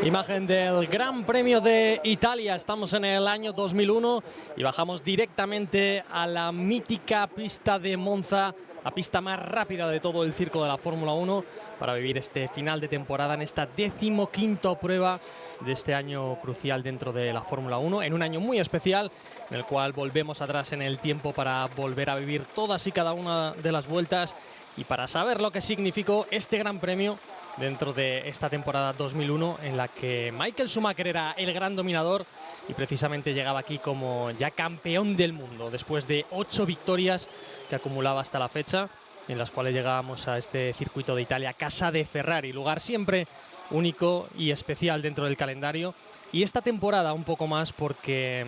Imagen del Gran Premio de Italia. Estamos en el año 2001 y bajamos directamente a la mítica pista de Monza, la pista más rápida de todo el circo de la Fórmula 1, para vivir este final de temporada en esta 15ª prueba de este año crucial dentro de la Fórmula 1, en un año muy especial en el cual volvemos atrás en el tiempo para volver a vivir todas y cada una de las vueltas y para saber lo que significó este Gran Premio dentro de esta temporada 2001 en la que Michael Schumacher era el gran dominador y precisamente llegaba aquí como ya campeón del mundo después de 8 victorias que acumulaba hasta la fecha, en las cuales llegábamos a este circuito de Italia, casa de Ferrari, lugar siempre único y especial dentro del calendario. Y esta temporada un poco más porque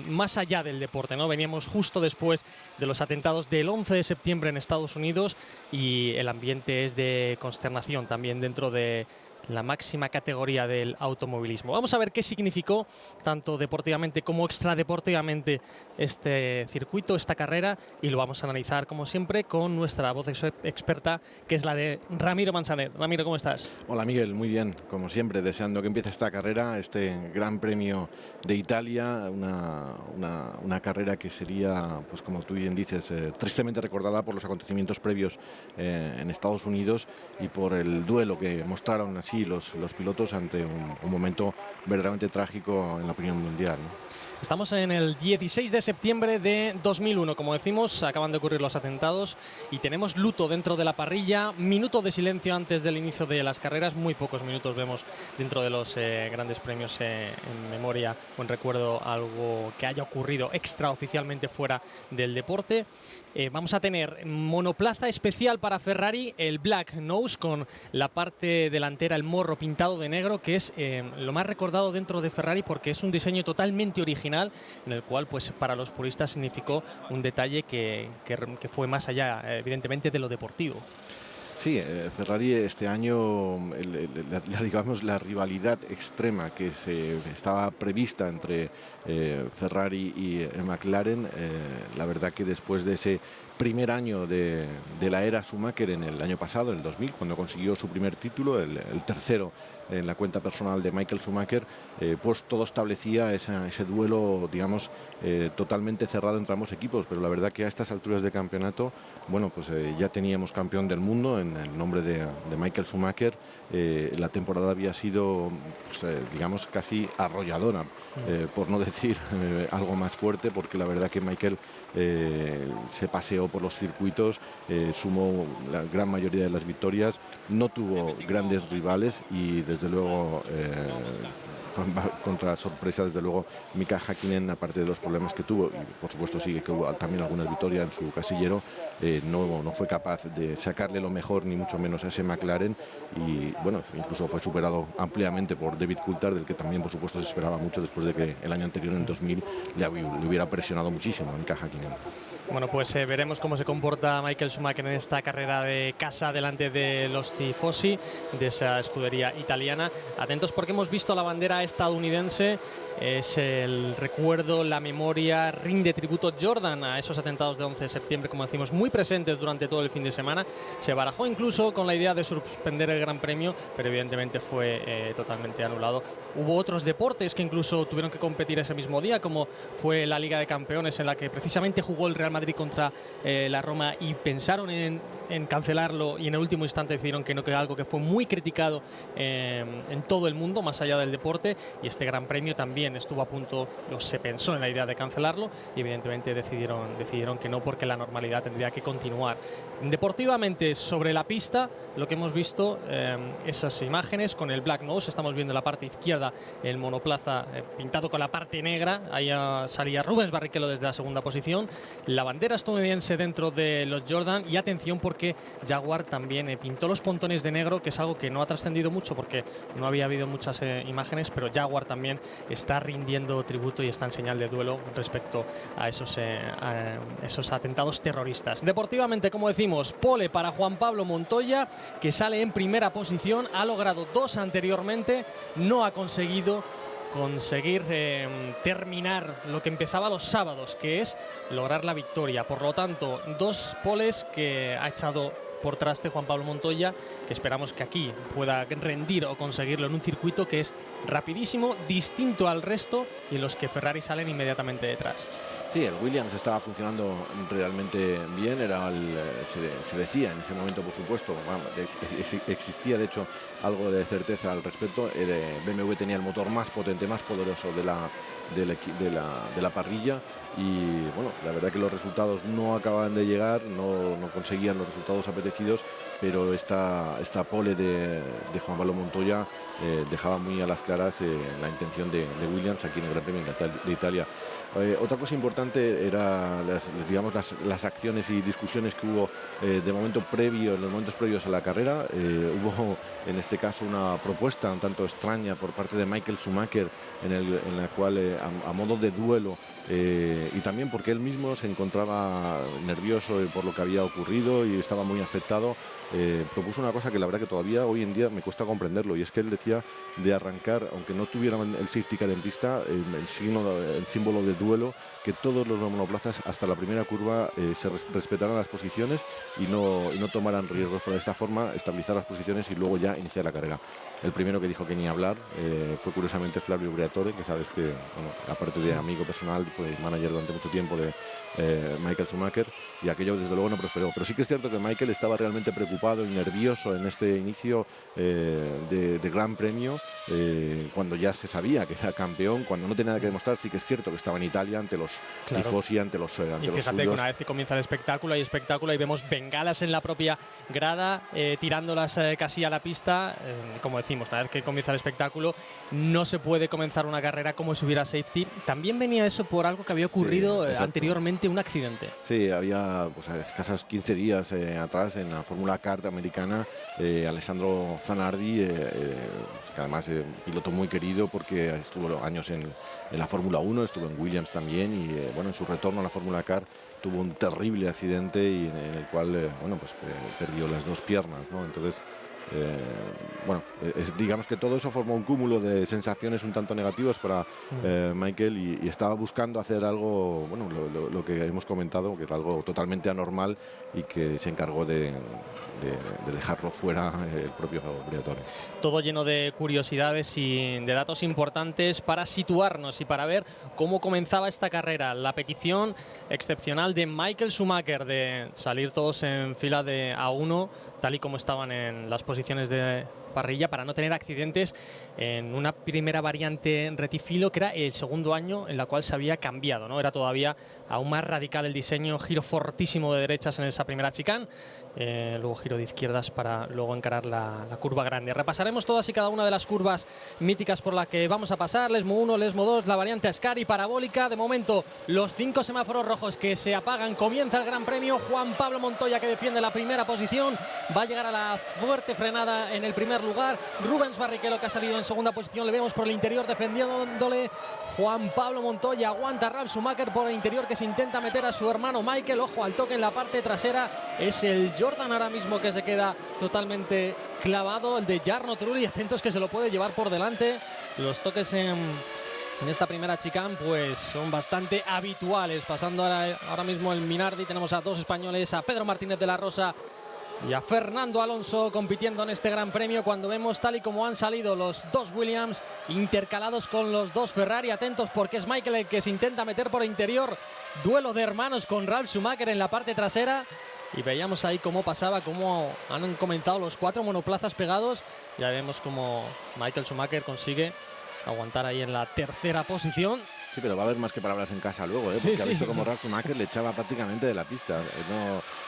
más allá del deporte, ¿no? Veníamos justo después de los atentados del 11 de septiembre en Estados Unidos y el ambiente es de consternación también dentro de la máxima categoría del automovilismo. Vamos a ver qué significó tanto deportivamente como extradeportivamente este circuito, esta carrera, y lo vamos a analizar como siempre con nuestra voz experta, que es la de Ramiro Manzanet. Ramiro, ¿cómo estás? Hola Miguel, muy bien, como siempre, deseando que empiece esta carrera, este Gran Premio de Italia, una carrera que sería, pues como tú bien dices, tristemente recordada por los acontecimientos previos en Estados Unidos y por el duelo que mostraron así los pilotos ante un momento verdaderamente trágico en la opinión mundial, ¿no? Estamos en el 16 de septiembre de 2001, como decimos, acaban de ocurrir los atentados y tenemos luto dentro de la parrilla, minuto de silencio antes del inicio de las carreras, muy pocos minutos vemos dentro de los grandes premios en memoria o en recuerdo algo que haya ocurrido extraoficialmente fuera del deporte. Vamos a tener monoplaza especial para Ferrari, el Black Nose, con la parte delantera, el morro pintado de negro, que es lo más recordado dentro de Ferrari porque es un diseño totalmente original, en el cual pues para los puristas significó un detalle que fue más allá, evidentemente, de lo deportivo. Sí, Ferrari este año, digamos, la rivalidad extrema que se estaba prevista entre Ferrari y McLaren, la verdad que después de ese primer año de la era Schumacher en el año pasado, en el 2000, cuando consiguió su primer título, el tercero en la cuenta personal de Michael Schumacher, pues todo establecía ese duelo, digamos, totalmente cerrado entre ambos equipos, pero la verdad que a estas alturas de campeonato, bueno, pues ya teníamos campeón del mundo en el nombre de Michael Schumacher. La temporada había sido, pues, digamos, casi arrolladora, por no decir algo más fuerte, porque la verdad que Michael se paseó por los circuitos, sumó la gran mayoría de las victorias, no tuvo grandes rivales y desde luego contra sorpresa, desde luego, Mika Häkkinen, aparte de los problemas que tuvo, y por supuesto sigue que hubo también algunas victorias en su casillero, no fue capaz de sacarle lo mejor, ni mucho menos a ese McLaren, y bueno, incluso fue superado ampliamente por David Coulthard, del que también por supuesto se esperaba mucho después de que el año anterior, en 2000, le hubiera presionado muchísimo a Mika Häkkinen. Bueno, pues veremos cómo se comporta Michael Schumacher en esta carrera de casa delante de los tifosi de esa escudería italiana. Atentos porque hemos visto la bandera estadounidense, es el recuerdo, la memoria, rinde tributo Jordan a esos atentados de 11 de septiembre, como decimos, muy presentes durante todo el fin de semana. Se barajó incluso con la idea de suspender el Gran Premio, pero evidentemente fue totalmente anulado. Hubo otros deportes que incluso tuvieron que competir ese mismo día, como fue la Liga de Campeones, en la que precisamente jugó el Real Madrid contra la Roma y pensaron en cancelarlo y en el último instante decidieron que no, que era algo que fue muy criticado en todo el mundo, más allá del deporte, y este Gran Premio también estuvo a punto, se pensó en la idea de cancelarlo y evidentemente decidieron que no, porque la normalidad tendría que continuar. Deportivamente, sobre la pista, lo que hemos visto, esas imágenes con el Black Nose, estamos viendo en la parte izquierda el monoplaza pintado con la parte negra, ahí salía Rubens Barrichello desde la segunda posición, la bandera estadounidense dentro de los Jordan, y atención porque Jaguar también pintó los pontones de negro, que es algo que no ha trascendido mucho porque no había habido muchas imágenes, pero Jaguar también está rindiendo tributo y está en señal de duelo respecto a esos atentados terroristas. Deportivamente, como decimos, pole para Juan Pablo Montoya, que sale en primera posición, ha logrado 2 anteriormente, no ha conseguir terminar lo que empezaba los sábados, que es lograr la victoria. Por lo tanto, 2 poles que ha echado por traste Juan Pablo Montoya, que esperamos que aquí pueda rendir o conseguirlo en un circuito que es rapidísimo, distinto al resto y en los que Ferrari salen inmediatamente detrás. Sí, el Williams estaba funcionando realmente bien, se decía en ese momento, por supuesto, bueno, existía de hecho algo de certeza al respecto. El BMW tenía el motor más potente, más poderoso de la parrilla, y bueno, la verdad que los resultados no acababan de llegar, no conseguían los resultados apetecidos, pero esta pole de Juan Pablo Montoya dejaba muy a las claras la intención de Williams aquí en el Gran Premio de Italia. Otra cosa importante era las acciones y discusiones que hubo en los momentos previos a la carrera. Hubo en este caso una propuesta un tanto extraña por parte de Michael Schumacher, en la cual a modo de duelo, y también porque él mismo se encontraba nervioso por lo que había ocurrido y estaba muy afectado, propuso una cosa que la verdad que todavía hoy en día me cuesta comprenderlo, y es que él decía de arrancar, aunque no tuvieran el safety car en pista, el símbolo de duelo, que todos los monoplazas hasta la primera curva se respetaran las posiciones y no tomaran riesgos, para de esta forma estabilizar las posiciones y luego ya iniciar la carrera. El primero que dijo que ni hablar fue curiosamente Flavio Briatore, que sabes que, bueno, aparte de amigo personal, fue manager durante mucho tiempo de Michael Schumacher, y aquello desde luego no prosperó. Pero sí que es cierto que Michael estaba realmente preocupado y nervioso en este inicio de Gran Premio, cuando ya se sabía que era campeón, cuando no tenía nada que demostrar. Sí que es cierto que estaba en Italia ante los tifosi, ante los y fíjate que una vez que comienza el espectáculo, hay espectáculo y vemos bengalas en la propia grada, tirándolas casi a la pista. Como decimos, una vez que comienza el espectáculo, no se puede comenzar una carrera como si hubiera safety. También venía eso por algo que había ocurrido anteriormente, un accidente. Sí, había pues, escasos 15 días atrás en la Fórmula Kart americana, Alessandro Zanardi, que además es un piloto muy querido porque estuvo años en la Fórmula 1, estuvo en Williams también, y bueno, en su retorno a la Fórmula Kart tuvo un terrible accidente y en el cual perdió las dos piernas, ¿no? Entonces, bueno, digamos que todo eso formó un cúmulo de sensaciones un tanto negativas para Michael, y estaba buscando hacer algo, bueno, lo que hemos comentado, que era algo totalmente anormal, y que se encargó de dejarlo fuera el propio Briatore. Todo lleno de curiosidades y de datos importantes para situarnos y para ver cómo comenzaba esta carrera. La petición excepcional de Michael Schumacher de salir todos en fila de A1, tal y como estaban en las posiciones de parrilla, para no tener accidentes en una primera variante retifilo, que era el segundo año en la cual se había cambiado, ¿no? Era todavía aún más radical el diseño, giro fortísimo de derechas en esa primera chicane, luego giro de izquierdas para luego encarar la curva grande. Repasaremos todas y cada una de las curvas míticas por las que vamos a pasar: Lesmo 1, Lesmo 2, la variante Ascari parabólica. De momento, los 5 semáforos rojos que se apagan. Comienza el Gran Premio. Juan Pablo Montoya, que defiende la primera posición, va a llegar a la fuerte frenada en el primer lugar. Rubens Barrichello, que ha salido en segunda posición, le vemos por el interior defendiéndole. Juan Pablo Montoya aguanta a Ralf Schumacher por el interior, que se intenta meter a su hermano Michael. Ojo al toque en la parte trasera. Es el Jordan ahora mismo que se queda totalmente clavado, el de Jarno Trulli. Atentos que se lo puede llevar por delante. Los toques en esta primera chicane pues son bastante habituales. Pasando ahora mismo el Minardi, tenemos a dos españoles, a Pedro Martínez de la Rosa y a Fernando Alonso compitiendo en este Gran Premio, cuando vemos tal y como han salido los dos Williams intercalados con los dos Ferrari. Atentos porque es Michael el que se intenta meter por el interior. Duelo de hermanos con Ralf Schumacher en la parte trasera. Y veíamos ahí cómo pasaba, cómo han comenzado los 4 monoplazas pegados. Ya vemos cómo Michael Schumacher consigue aguantar ahí en la tercera posición. Sí, pero va a haber más que palabras en casa luego, porque ha visto como Ralf Schumacher le echaba prácticamente de la pista.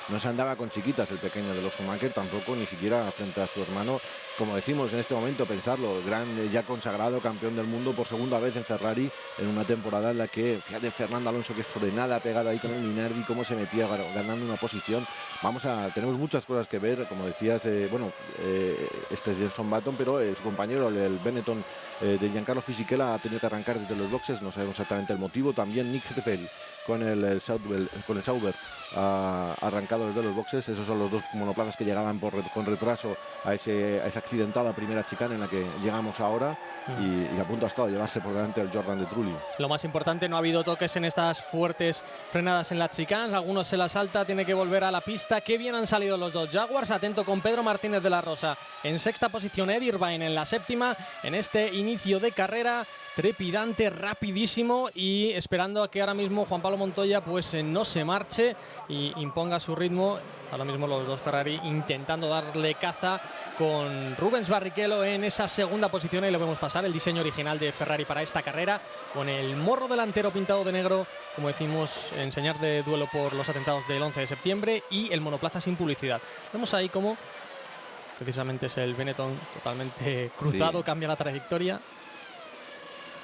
No se andaba con chiquitas el pequeño de los Schumacher, tampoco, ni siquiera frente a su hermano. Como decimos en este momento, pensarlo, gran ya consagrado campeón del mundo por segunda vez en Ferrari, en una temporada en la que, fíjate, Fernando Alonso, que es frenada pegado ahí con el Minardi, cómo se metía ganando una posición. Tenemos muchas cosas que ver, como decías, este es Jenson Button, pero su compañero, el Benetton de Giancarlo Fisichella, ha tenido que arrancar desde los boxes, no sabemos exactamente el motivo. También Nick Heidfeld, con el Sauber arrancado desde los boxes. Esos son los dos monoplazas que llegaban con retraso a esa accidentada primera chicane en la que llegamos ahora, y a punto ha estado de llevarse por delante el Jordan de Trulli. Lo más importante, no ha habido toques en estas fuertes frenadas en las chicanes, algunos se las salta, tiene que volver a la pista. Qué bien han salido los dos Jaguars, atento con Pedro Martínez de la Rosa en sexta posición, Eddie Irvine en la séptima, en este inicio de carrera trepidante, rapidísimo, y esperando a que ahora mismo Juan Pablo Montoya pues no se marche y imponga su ritmo. Ahora mismo los dos Ferrari intentando darle caza, con Rubens Barrichello en esa segunda posición. Ahí lo vemos pasar, el diseño original de Ferrari para esta carrera, con el morro delantero pintado de negro, como decimos, en señal de duelo por los atentados del 11 de septiembre, y el monoplaza sin publicidad. Vemos ahí cómo precisamente es el Benetton totalmente cruzado, sí. Cambia la trayectoria,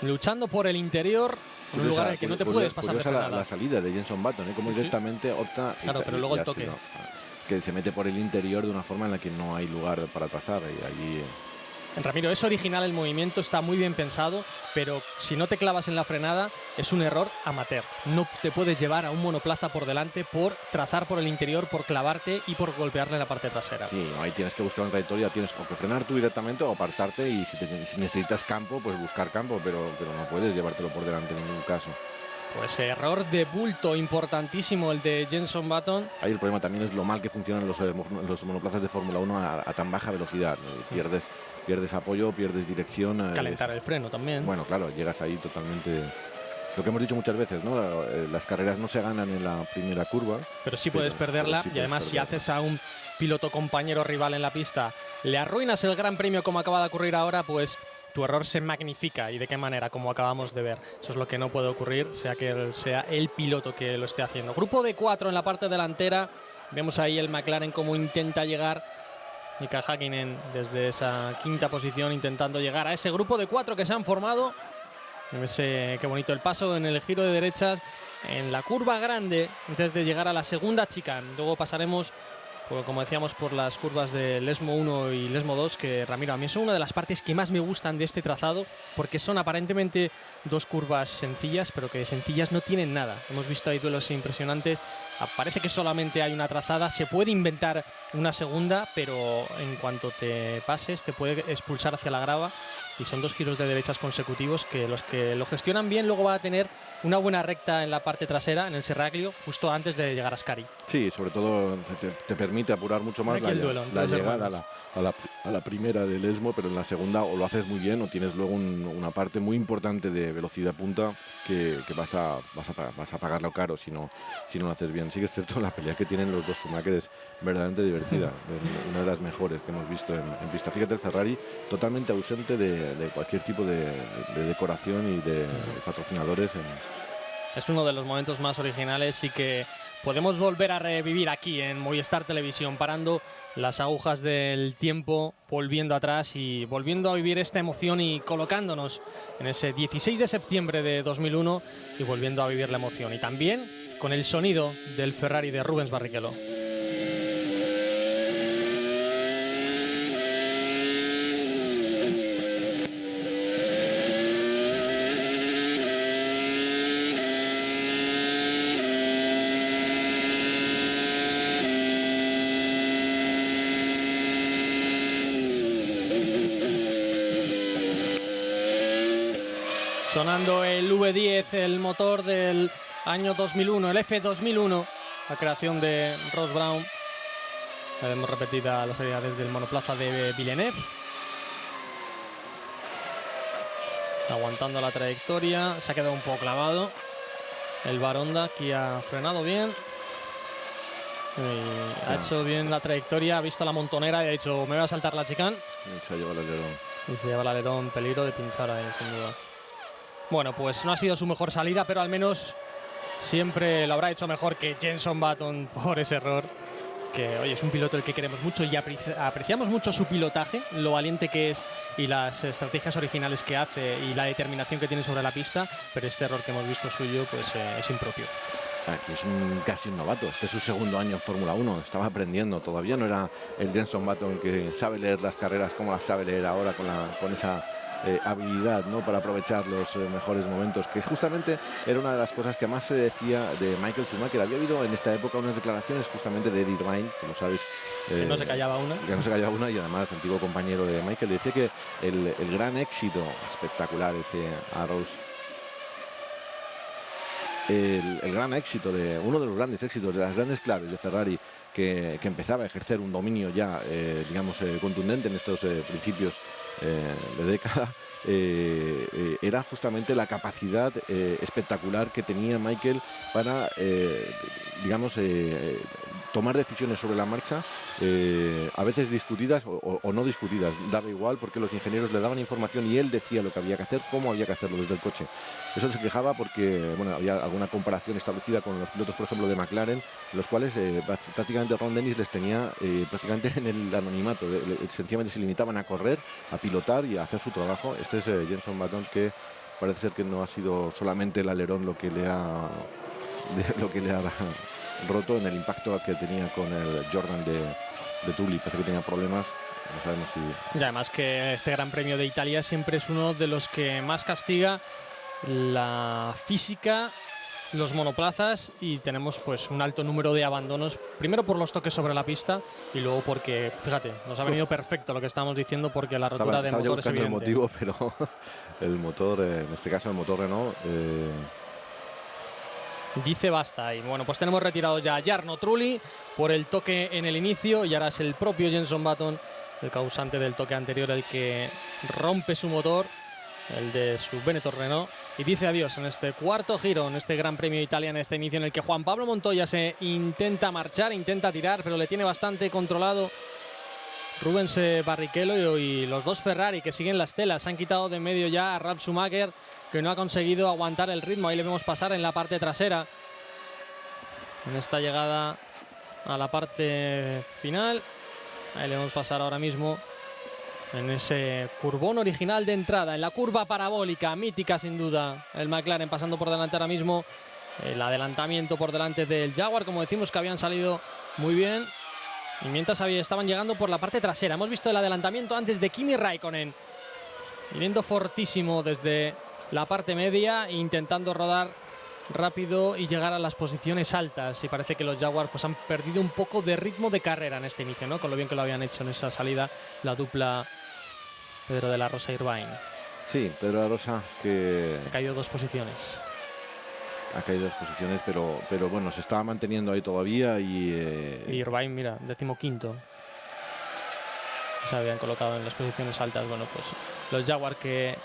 luchando por el interior, en un lugar en el que no te puedes pasar de frenada. La salida de Jenson Button, como directamente opta. Claro, pero luego el toque. Que se mete por el interior de una forma en la que no hay lugar para trazar. Y allí. Ramiro, es original el movimiento, está muy bien pensado, pero si no te clavas en la frenada es un error amateur. No te puedes llevar a un monoplaza por delante por trazar por el interior, por clavarte y por golpearle la parte trasera. Sí, ahí tienes que buscar una trayectoria, tienes o que frenar tú directamente o apartarte, y si necesitas campo, pues buscar campo, pero no puedes llevártelo por delante en ningún caso. Pues error de bulto importantísimo el de Jenson Button. Ahí el problema también es lo mal que funcionan los monoplazas de Fórmula 1 a tan baja velocidad. Pierdes apoyo, pierdes dirección. Calentar el freno también. Bueno, claro, llegas ahí totalmente. Lo que hemos dicho muchas veces, ¿no? Las carreras no se ganan en la primera curva. Pero sí puedes perderla, y además si haces a un piloto compañero rival en la pista, le arruinas el Gran Premio como acaba de ocurrir ahora, pues tu error se magnifica. ¿Y de qué manera? Como acabamos de ver. Eso es lo que no puede ocurrir, sea que sea el piloto que lo esté haciendo. Grupo de 4 en la parte delantera. Vemos ahí el McLaren cómo intenta llegar. Mika Häkkinen desde esa quinta posición intentando llegar a ese grupo de 4 que se han formado. Qué bonito el paso en el giro de derechas, en la curva grande, antes de llegar a la segunda chicane. Luego pasaremos, como decíamos, por las curvas de Lesmo 1 y Lesmo 2, que, Ramiro, a mí son una de las partes que más me gustan de este trazado, porque son aparentemente dos curvas sencillas, pero que sencillas no tienen nada. Hemos visto ahí duelos impresionantes. Parece que solamente hay una trazada, se puede inventar una segunda, pero en cuanto te pases te puede expulsar hacia la grava, y son dos giros de derechas consecutivos que los que lo gestionan bien luego van a tener una buena recta en la parte trasera, en el Serraglio, justo antes de llegar a Ascari. Sí, sobre todo te permite apurar mucho más la llegada a la primera del Lesmo, pero en la segunda o lo haces muy bien o tienes luego una parte muy importante de velocidad punta que vas a pagarlo caro si no lo haces bien. Sí que es cierto, la pelea que tienen los dos Schumacher es verdaderamente divertida, una de las mejores que hemos visto en pista. Fíjate, el Ferrari totalmente ausente de cualquier tipo de decoración y de patrocinadores. Es uno de los momentos más originales y que podemos volver a revivir aquí en Movistar Televisión, parando las agujas del tiempo, volviendo atrás y volviendo a vivir esta emoción y colocándonos en ese 16 de septiembre de 2001 y volviendo a vivir la emoción. Y también con el sonido del Ferrari de Rubens Barrichello. Sonando el V10, el motor del año 2001, el F2001, la creación de Ross Brown. La vemos repetida la salida desde el monoplaza de Villeneuve. Aguantando la trayectoria, se ha quedado un poco clavado. El Baronda aquí ha frenado bien. Y ha hecho bien la trayectoria, ha visto la montonera y ha dicho, me voy a saltar la chicane. Y se lleva el alerón. Y se lleva el alerón, peligro de pinchar ahí, sin duda. Bueno, pues no ha sido su mejor salida, pero al menos siempre lo habrá hecho mejor que Jenson Button por ese error. Que, oye, es un piloto el que queremos mucho y apreciamos mucho su pilotaje, lo valiente que es y las estrategias originales que hace y la determinación que tiene sobre la pista, pero este error que hemos visto suyo pues es impropio. Es casi un novato, este es su segundo año en Fórmula 1, estaba aprendiendo, todavía no era el Jenson Button que sabe leer las carreras como las sabe leer ahora con esa habilidad, ¿no?, para aprovechar los mejores momentos, que justamente era una de las cosas que más se decía de Michael Schumacher. Había habido en esta época unas declaraciones justamente de Eddie Irvine, como sabéis, que no se callaba una. Que no se callaba una, y además antiguo compañero de Michael, decía que el gran éxito espectacular, ese Arrows, el gran éxito, uno de los grandes éxitos, de las grandes claves de Ferrari, que empezaba a ejercer un dominio ya, digamos, contundente en estos principios de década, era justamente la capacidad espectacular que tenía Michael para, digamos, tomar decisiones sobre la marcha, a veces discutidas o no discutidas, daba igual, porque los ingenieros le daban información y él decía lo que había que hacer, cómo había que hacerlo desde el coche. Eso se quejaba porque, bueno, había alguna comparación establecida con los pilotos, por ejemplo, de McLaren, los cuales prácticamente Ron Dennis les tenía prácticamente en el anonimato. Sencillamente se limitaban a correr, a pilotar y a hacer su trabajo. Este es Jenson Button, que parece ser que no ha sido solamente el alerón lo que le ha roto en el impacto que tenía con el Jordan de Trulli. Parece que tenía problemas. No sabemos si... Y además que este Gran Premio de Italia siempre es uno de los que más castiga la física, los monoplazas, y tenemos pues un alto número de abandonos, primero por los toques sobre la pista y luego porque, fíjate, nos ha venido perfecto lo que estamos diciendo, porque la rotura de motor es evidente. El motivo, pero el motor, en este caso el motor Renault, dice basta. Y bueno, pues tenemos retirado ya a Jarno Trulli por el toque en el inicio, y ahora es el propio Jenson Button, el causante del toque anterior, el que rompe su motor, el de su Benetton Renault, y dice adiós en este cuarto giro, en este Gran Premio de Italia, en este inicio en el que Juan Pablo Montoya se intenta marchar, intenta tirar, pero le tiene bastante controlado Rubens Barrichello, y los dos Ferrari que siguen las telas. Se han quitado de medio ya a Ralf Schumacher, que no ha conseguido aguantar el ritmo. Ahí le vemos pasar en la parte trasera, en esta llegada a la parte final. Ahí le vemos pasar ahora mismo en ese curbón original de entrada, en la curva parabólica, mítica sin duda, el McLaren pasando por delante ahora mismo. El adelantamiento por delante del Jaguar, como decimos, que habían salido muy bien, y mientras estaban llegando por la parte trasera. Hemos visto el adelantamiento antes de Kimi Raikkonen, viniendo fortísimo desde la parte media, intentando rodar rápido y llegar a las posiciones altas, y parece que los Jaguars pues han perdido un poco de ritmo de carrera en este inicio, ¿no?, con lo bien que lo habían hecho en esa salida la dupla Pedro de la Rosa Irvine. Sí, Pedro de la Rosa, que ha caído dos posiciones. Ha caído dos posiciones, pero bueno, se estaba manteniendo ahí todavía. Y Irvine, mira, 15º. Se habían colocado en las posiciones altas. Bueno, pues los Jaguars, que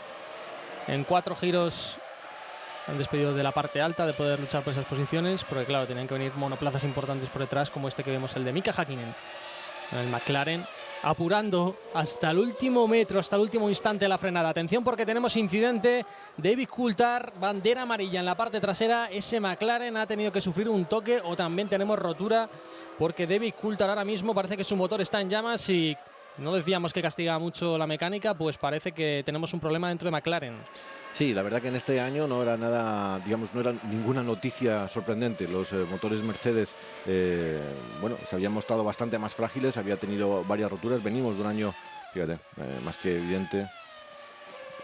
en 4 giros han despedido de la parte alta de poder luchar por esas posiciones, porque claro, tenían que venir monoplazas importantes por detrás, como este que vemos, el de Mika Häkkinen, el McLaren, apurando hasta el último metro, hasta el último instante la frenada. Atención, porque tenemos incidente. David Coulthard, bandera amarilla en la parte trasera. Ese McLaren ha tenido que sufrir un toque, o también tenemos rotura, porque David Coulthard ahora mismo parece que su motor está en llamas, y no decíamos que castiga mucho la mecánica, pues parece que tenemos un problema dentro de McLaren. Sí, la verdad que en este año no era nada, digamos, no era ninguna noticia sorprendente. Los motores Mercedes, bueno, se habían mostrado bastante más frágiles, había tenido varias roturas. Venimos de un año, fíjate, más que evidente,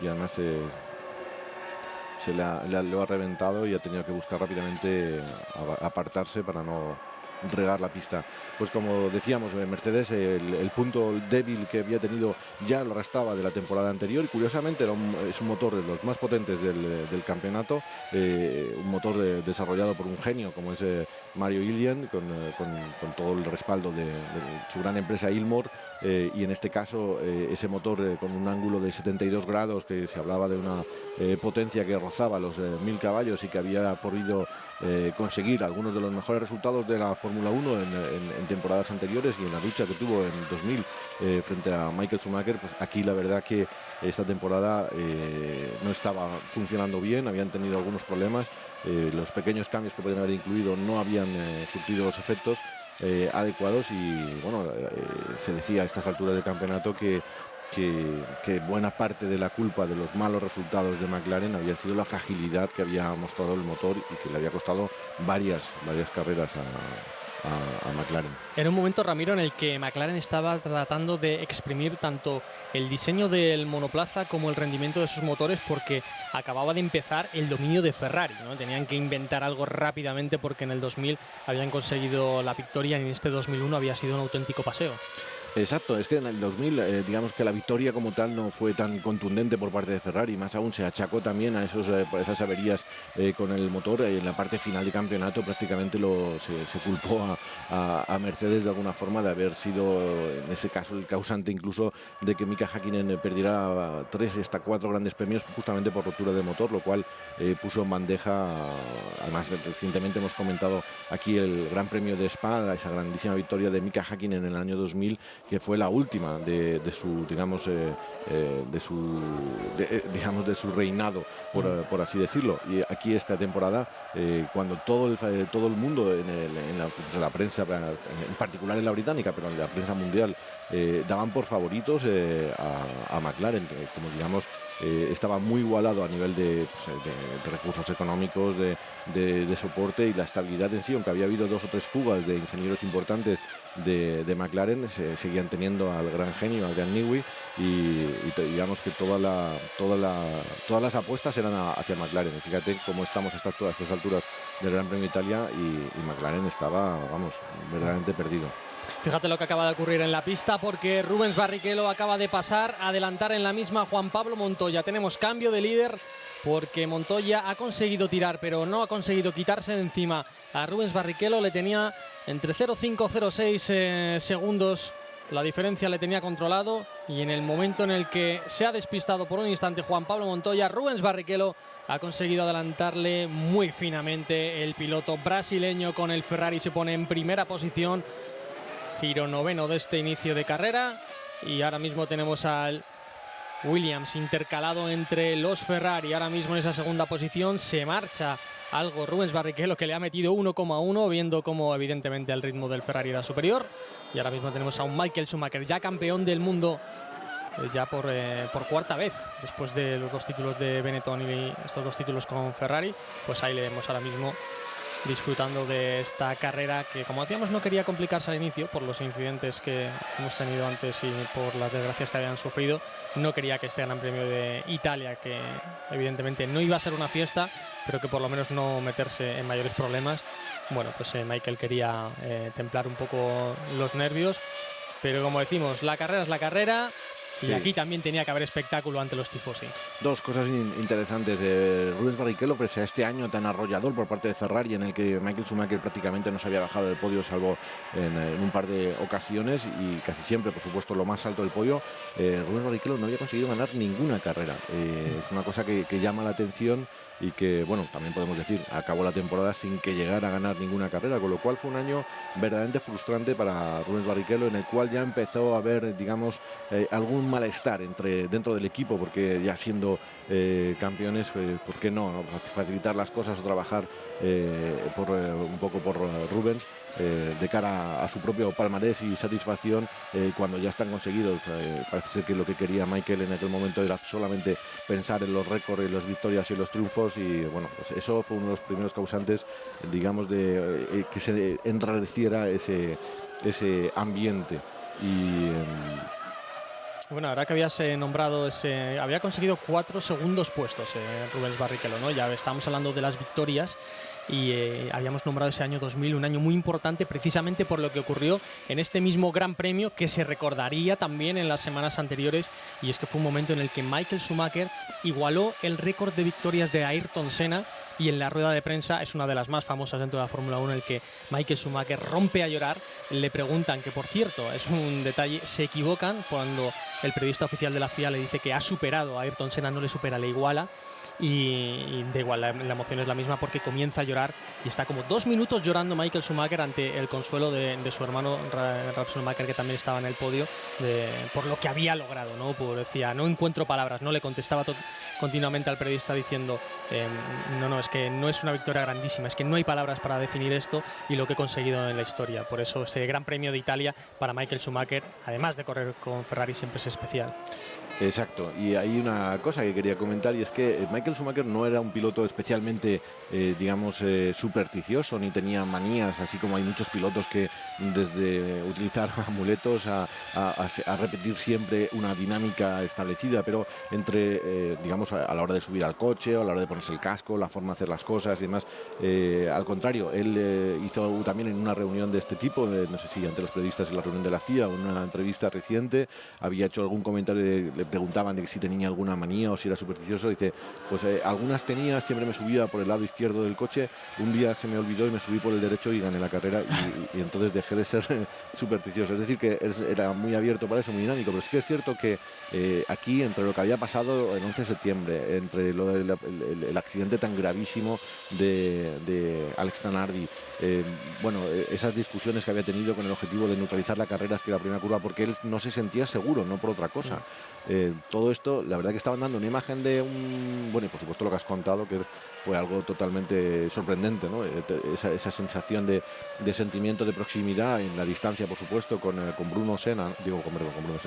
y además lo ha reventado y ha tenido que buscar rápidamente apartarse para no regar la pista. Pues como decíamos, Mercedes, el punto débil que había tenido ya lo arrastraba de la temporada anterior, y curiosamente es un motor de los más potentes del campeonato, un motor desarrollado por un genio como es Mario Ilien, con todo el respaldo de su gran empresa Ilmor, y en este caso ese motor con un ángulo de 72 grados, que se hablaba de una potencia que rozaba los 1000 caballos, y que había podido conseguir algunos de los mejores resultados de la Fórmula 1 en temporadas anteriores, y en la lucha que tuvo en 2000 frente a Michael Schumacher. Pues aquí la verdad que esta temporada no estaba funcionando bien, habían tenido algunos problemas, los pequeños cambios que podían haber incluido no habían surtido los efectos adecuados, y bueno, se decía a estas alturas del campeonato que buena parte de la culpa de los malos resultados de McLaren había sido la fragilidad que había mostrado el motor, y que le había costado varias carreras a McLaren. Era un momento, Ramiro, en el que McLaren estaba tratando de exprimir tanto el diseño del monoplaza como el rendimiento de sus motores, porque acababa de empezar el dominio de Ferrari, ¿no? Tenían que inventar algo rápidamente porque en el 2000 habían conseguido la victoria y en este 2001 había sido un auténtico paseo. Exacto, es que en el 2000 digamos que la victoria como tal no fue tan contundente por parte de Ferrari, más aún se achacó también a esas averías con el motor. En la parte final de campeonato prácticamente se culpó a Mercedes de alguna forma de haber sido en ese caso el causante incluso de que Mika Häkkinen perdiera 3 hasta 4 grandes premios justamente por rotura de motor, lo cual puso en bandeja, además recientemente hemos comentado aquí el Gran Premio de Spa, esa grandísima victoria de Mika Häkkinen en el año 2000, que fue la última de su digamos de su reinado, por así decirlo. Y aquí esta temporada, cuando todo el mundo en la prensa, en particular en la británica, pero en la prensa mundial, daban por favoritos a McLaren, que como digamos estaba muy igualado a nivel de recursos económicos, de soporte y la estabilidad en sí, aunque había habido 2 o 3 fugas de ingenieros importantes de McLaren, seguían teniendo al gran genio, al gran Newey, y digamos que todas las apuestas eran hacia McLaren. Fíjate cómo estamos a estas alturas del Gran Premio de Italia y McLaren estaba, vamos, verdaderamente perdido. Fíjate lo que acaba de ocurrir en la pista, porque Rubens Barrichello acaba de pasar, adelantar en la misma Juan Pablo Montoya. Tenemos cambio de líder porque Montoya ha conseguido tirar, pero no ha conseguido quitarse de encima a Rubens Barrichello. Le tenía entre 0,5 y 0,6 segundos. La diferencia le tenía controlado, y en el momento en el que se ha despistado por un instante Juan Pablo Montoya, Rubens Barrichello ha conseguido adelantarle muy finamente. El piloto brasileño con el Ferrari se pone en primera posición. Giro 9º de este inicio de carrera, y ahora mismo tenemos al Williams intercalado entre los Ferrari. Ahora mismo en esa segunda posición se marcha algo Rubens Barrichello, que le ha metido 1,1, viendo cómo evidentemente el ritmo del Ferrari era superior. Y ahora mismo tenemos a un Michael Schumacher ya campeón del mundo, ya por cuarta vez, después de los 2 títulos de Benetton y estos 2 títulos con Ferrari. Pues ahí le vemos ahora mismo disfrutando de esta carrera que, como decíamos, no quería complicarse al inicio por los incidentes que hemos tenido antes y por las desgracias que habían sufrido. No quería que este Gran Premio de Italia, que evidentemente no iba a ser una fiesta, pero que por lo menos no meterse en mayores problemas. Bueno, pues Michael quería templar un poco los nervios, pero como decimos, la carrera es la carrera. Y sí, aquí también tenía que haber espectáculo ante los tifosi. 2 cosas interesantes. Rubens Barrichello, pese a este año tan arrollador por parte de Ferrari, en el que Michael Schumacher prácticamente no se había bajado del podio, salvo en un par de ocasiones, y casi siempre, por supuesto, lo más alto del podio, Rubens Barrichello no había conseguido ganar ninguna carrera. Es una cosa que llama la atención, y que, bueno, también podemos decir, acabó la temporada sin que llegara a ganar ninguna carrera, con lo cual fue un año verdaderamente frustrante para Rubens Barrichello, en el cual ya empezó a haber, digamos, algún malestar dentro del equipo, porque ya siendo campeones, ¿por qué no facilitar las cosas o trabajar un poco por Rubens, de cara a su propio palmarés y satisfacción cuando ya están conseguidos? Parece ser que lo que quería Michael en aquel momento era solamente pensar en los récords, en las victorias y en los triunfos, y bueno, pues eso fue uno de los primeros causantes, digamos, de que se enrareciera ese ambiente. Y bueno, ahora que habías nombrado había conseguido 4 segundos puestos Rubens Barrichello, ¿no? Ya estábamos hablando de las victorias, y habíamos nombrado ese año 2000, un año muy importante precisamente por lo que ocurrió en este mismo Gran Premio, que se recordaría también en las semanas anteriores, y es que fue un momento en el que Michael Schumacher igualó el récord de victorias de Ayrton Senna. Y en la rueda de prensa, es una de las más famosas dentro de la Fórmula 1, en el que Michael Schumacher rompe a llorar. Le preguntan, que por cierto es un detalle, se equivocan cuando el periodista oficial de la FIA le dice que ha superado a Ayrton Senna, no le supera, le iguala, y da igual, la emoción es la misma, porque comienza a llorar y está como 2 minutos llorando Michael Schumacher ante el consuelo de su hermano Ralf Schumacher, que también estaba en el podio, por lo que había logrado, ¿no? Pues decía, no encuentro palabras, no le contestaba continuamente al periodista diciendo, no, es que no es una victoria grandísima, es que no hay palabras para definir esto y lo que he conseguido en la historia. Por eso ese Gran Premio de Italia para Michael Schumacher, además de correr con Ferrari, siempre es especial. Exacto, y hay una cosa que quería comentar, y es que Michael Schumacher no era un piloto especialmente, digamos, supersticioso, ni tenía manías, así como hay muchos pilotos que desde utilizar amuletos a repetir siempre una dinámica establecida, pero entre, digamos, a la hora de subir al coche o a la hora de ponerse el casco, la forma de hacer las cosas y demás, al contrario, él hizo también en una reunión de este tipo, no sé si ante los periodistas en la reunión de la FIA o en una entrevista reciente, había hecho algún comentario le preguntaban de si tenía alguna manía o si era supersticioso. Dice, pues algunas tenía, siempre me subía por el lado izquierdo del coche, un día se me olvidó y me subí por el derecho y gané la carrera y entonces dejé de ser supersticioso. Es decir, que era muy abierto para eso, muy dinámico, pero sí que es cierto que aquí, entre lo que había pasado el 11 de septiembre, entre lo el accidente tan gravísimo de Alex Zanardi, bueno, esas discusiones que había tenido con el objetivo de neutralizar la carrera hasta la primera curva porque él no se sentía seguro, no por otra cosa. Todo esto, la verdad que estaban dando una imagen de un... Bueno, y por supuesto lo que has contado, que fue algo totalmente sorprendente, ¿no? Esa sensación de sentimiento de proximidad en la distancia, por supuesto, con Bruno Senna,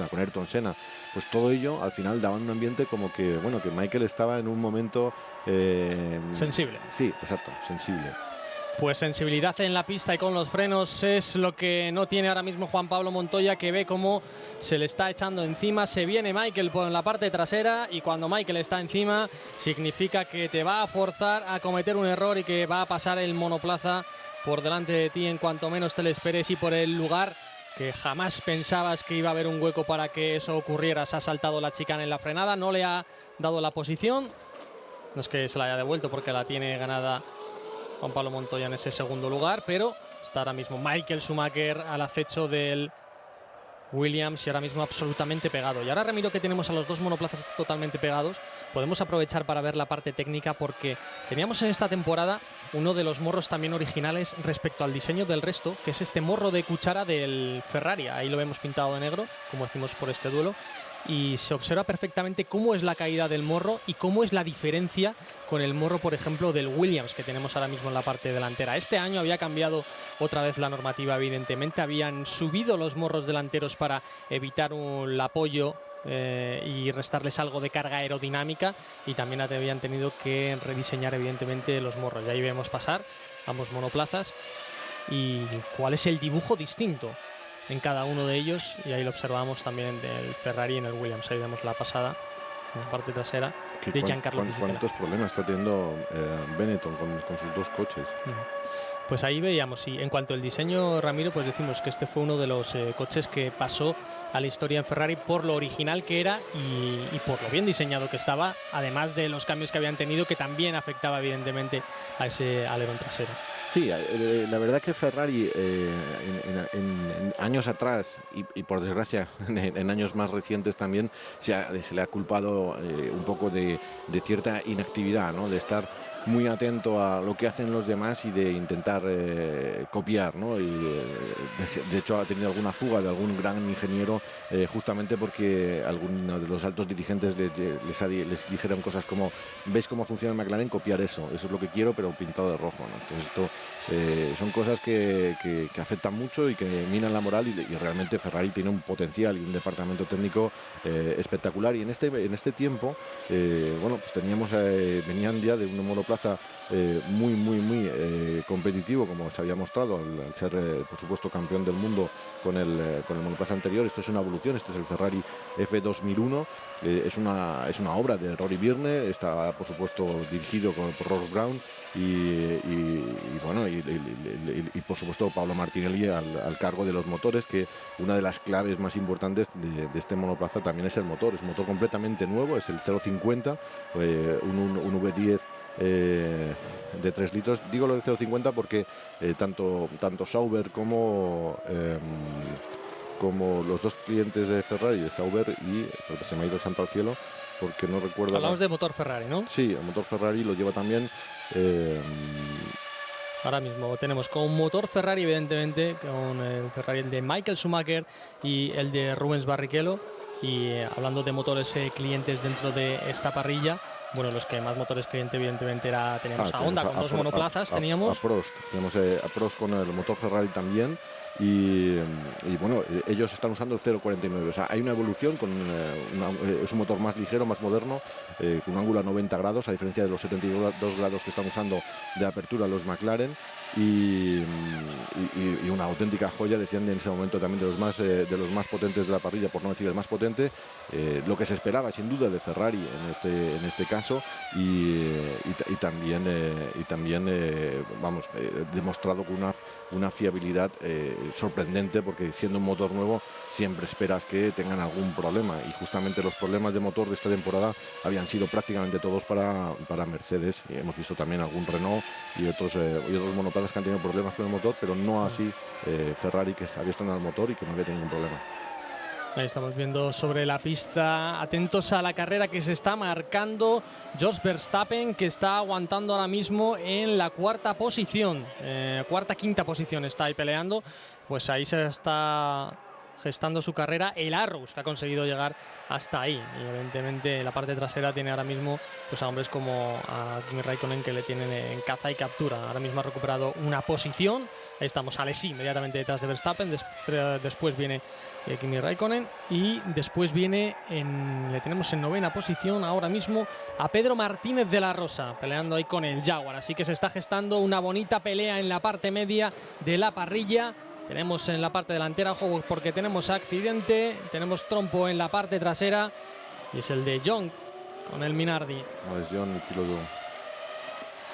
con Ayrton Senna, pues todo ello al final daba un ambiente como que, bueno, que Michael estaba en un momento... sensible. Sí, exacto, sensible. Pues sensibilidad en la pista y con los frenos es lo que no tiene ahora mismo Juan Pablo Montoya, que ve cómo se le está echando encima. Se viene Michael por la parte trasera y cuando Michael está encima significa que te va a forzar a cometer un error y que va a pasar el monoplaza por delante de ti en cuanto menos te lo esperes y por el lugar que jamás pensabas que iba a haber un hueco para que eso ocurriera. Se ha saltado la chicana en la frenada, no le ha dado la posición. No es que se la haya devuelto porque la tiene ganada Juan Pablo Montoya en ese segundo lugar, pero está ahora mismo Michael Schumacher al acecho del Williams y ahora mismo absolutamente pegado. Y ahora, Ramiro, que tenemos a los dos monoplazas totalmente pegados, podemos aprovechar para ver la parte técnica porque teníamos en esta temporada uno de los morros también originales respecto al diseño del resto, que es este morro de cuchara del Ferrari. Ahí lo vemos pintado de negro, como decimos por este duelo. Y se observa perfectamente cómo es la caída del morro y cómo es la diferencia con el morro, por ejemplo, del Williams que tenemos ahora mismo en la parte delantera. Este año había cambiado otra vez la normativa, evidentemente. Habían subido los morros delanteros para evitar el apoyo y restarles algo de carga aerodinámica, y también habían tenido que rediseñar, evidentemente, los morros. Y ahí vemos pasar ambos monoplazas y cuál es el dibujo distinto en cada uno de ellos, y ahí lo observamos también del Ferrari y en el Williams. Ahí vemos la pasada en la parte trasera de Giancarlo Fisichella. ¿Cuántos problemas está teniendo Benetton con sus dos coches? Pues ahí veíamos, y en cuanto al diseño, Ramiro, pues decimos que este fue uno de los coches que pasó a la historia en Ferrari por lo original que era y por lo bien diseñado que estaba, además de los cambios que habían tenido, que también afectaba evidentemente a ese alerón trasero. Sí, la verdad que Ferrari en años atrás y por desgracia en años más recientes también se le ha culpado un poco de cierta inactividad, ¿no? De estar muy atento a lo que hacen los demás y de intentar copiar, ¿no? Y de hecho ha tenido alguna fuga de algún gran ingeniero justamente porque algunos de los altos dirigentes les dijeron cosas como: ¿ves cómo funciona el McLaren? Copiar eso es lo que quiero, pero pintado de rojo, ¿no? Entonces esto son cosas que afectan mucho y que minan la moral, y realmente Ferrari tiene un potencial y un departamento técnico espectacular, y en este tiempo bueno, pues venían ya de un monoplaza muy competitivo, como se había mostrado al ser por supuesto campeón del mundo con el monoplaza anterior. Esto es una evolución, este es el Ferrari F2001, es una obra de Rory Byrne, está por supuesto dirigido por Ross Brown y bueno, y por supuesto Paolo Martinelli al cargo de los motores, que una de las claves más importantes de este monoplaza también es el motor. Es un motor completamente nuevo, es el 050, un V10 de 3 litros. Digo lo de 050 porque tanto Sauber como los dos clientes de Ferrari, Sauber y se me ha ido el santo al cielo porque no recuerdo. Hablamos de motor Ferrari, ¿no? Sí, el motor Ferrari lo lleva también. Ahora mismo tenemos con motor Ferrari, evidentemente, con el Ferrari, el de Michael Schumacher y el de Rubens Barrichello. Y hablando de motores clientes dentro de esta parrilla, Bueno, los que más motores cliente evidentemente teníamos a Honda tenemos con dos monoplazas, teníamos a Prost, tenemos a Prost con el motor Ferrari también. Y bueno, ellos están usando el 0.49, o sea, hay una evolución con es un motor más ligero, más moderno, con un ángulo a 90 grados, a diferencia de los 72 grados que están usando de apertura los McLaren. Y una auténtica joya, decían en ese momento también de los más potentes de la parrilla, por no decir el más potente, lo que se esperaba sin duda de Ferrari en este caso, y también demostrado con una fiabilidad sorprendente, porque siendo un motor nuevo siempre esperas que tengan algún problema, y justamente los problemas de motor de esta temporada habían sido prácticamente todos para Mercedes, y hemos visto también algún Renault y otros monoplazas que han tenido problemas con el motor, pero no así Ferrari, que había estrenado el motor y que no había tenido ningún problema. Ahí estamos viendo sobre la pista, atentos a la carrera que se está marcando Jos Verstappen, que está aguantando ahora mismo en la cuarta posición, quinta posición está ahí peleando, pues ahí se está gestando su carrera el Arrows, que ha conseguido llegar hasta ahí, y evidentemente la parte trasera tiene ahora mismo pues a hombres como a Kimi Raikkonen, que le tienen en caza y captura. Ahora mismo ha recuperado una posición, ahí estamos, Alesi inmediatamente detrás de Verstappen, después viene Kimi Raikkonen, y después le tenemos en novena posición ahora mismo a Pedro Martínez de la Rosa, peleando ahí con el Jaguar, así que se está gestando una bonita pelea en la parte media de la parrilla. Tenemos en la parte delantera, ojo, porque tenemos accidente, tenemos trompo en la parte trasera, y es el de John con el Minardi. No es John, el piloto.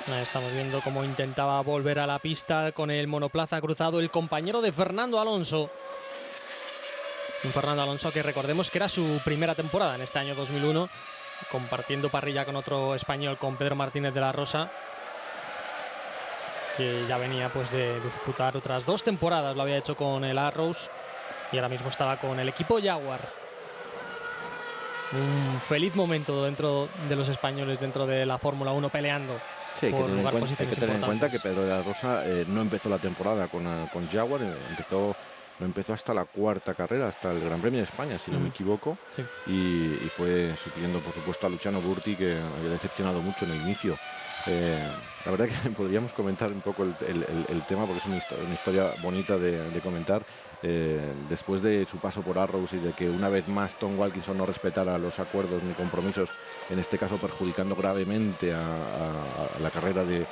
Ahí estamos viendo cómo intentaba volver a la pista con el monoplaza cruzado el compañero de Fernando Alonso. Un Fernando Alonso que recordemos que era su primera temporada en este año 2001, compartiendo parrilla con otro español, con Pedro Martínez de la Rosa, que ya venía pues de disputar otras 2 temporadas, lo había hecho con el Arrows y ahora mismo estaba con el equipo Jaguar. Un feliz momento dentro de los españoles, dentro de la Fórmula 1, peleando. Sí, hay que tener en cuenta que Pedro de la Rosa no empezó la temporada con Jaguar, no empezó hasta la cuarta carrera, hasta el Gran Premio de España, si no me equivoco, sí. y fue supliendo, por supuesto, a Luciano Burti, que había decepcionado mucho en el inicio. La verdad que podríamos comentar un poco el tema, porque es una historia bonita de comentar. Después de su paso por Arrows y de que una vez más Tom Wilkinson no respetara los acuerdos ni compromisos, en este caso perjudicando gravemente a la carrera de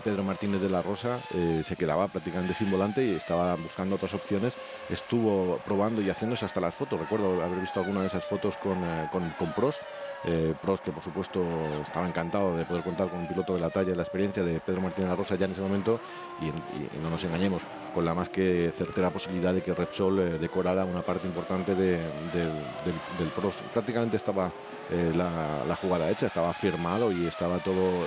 Pedro Martínez de la Rosa, se quedaba prácticamente sin volante y estaba buscando otras opciones. Estuvo probando y haciéndose hasta las fotos. Recuerdo haber visto alguna de esas fotos con Prost. Prost, que por supuesto estaba encantado de poder contar con un piloto de la talla y la experiencia de Pedro Martínez de la Rosa ya en ese momento, y no nos engañemos, con la más que certera posibilidad de que Repsol decorara una parte importante del Prost. Prácticamente estaba la jugada hecha, estaba firmado y estaba todo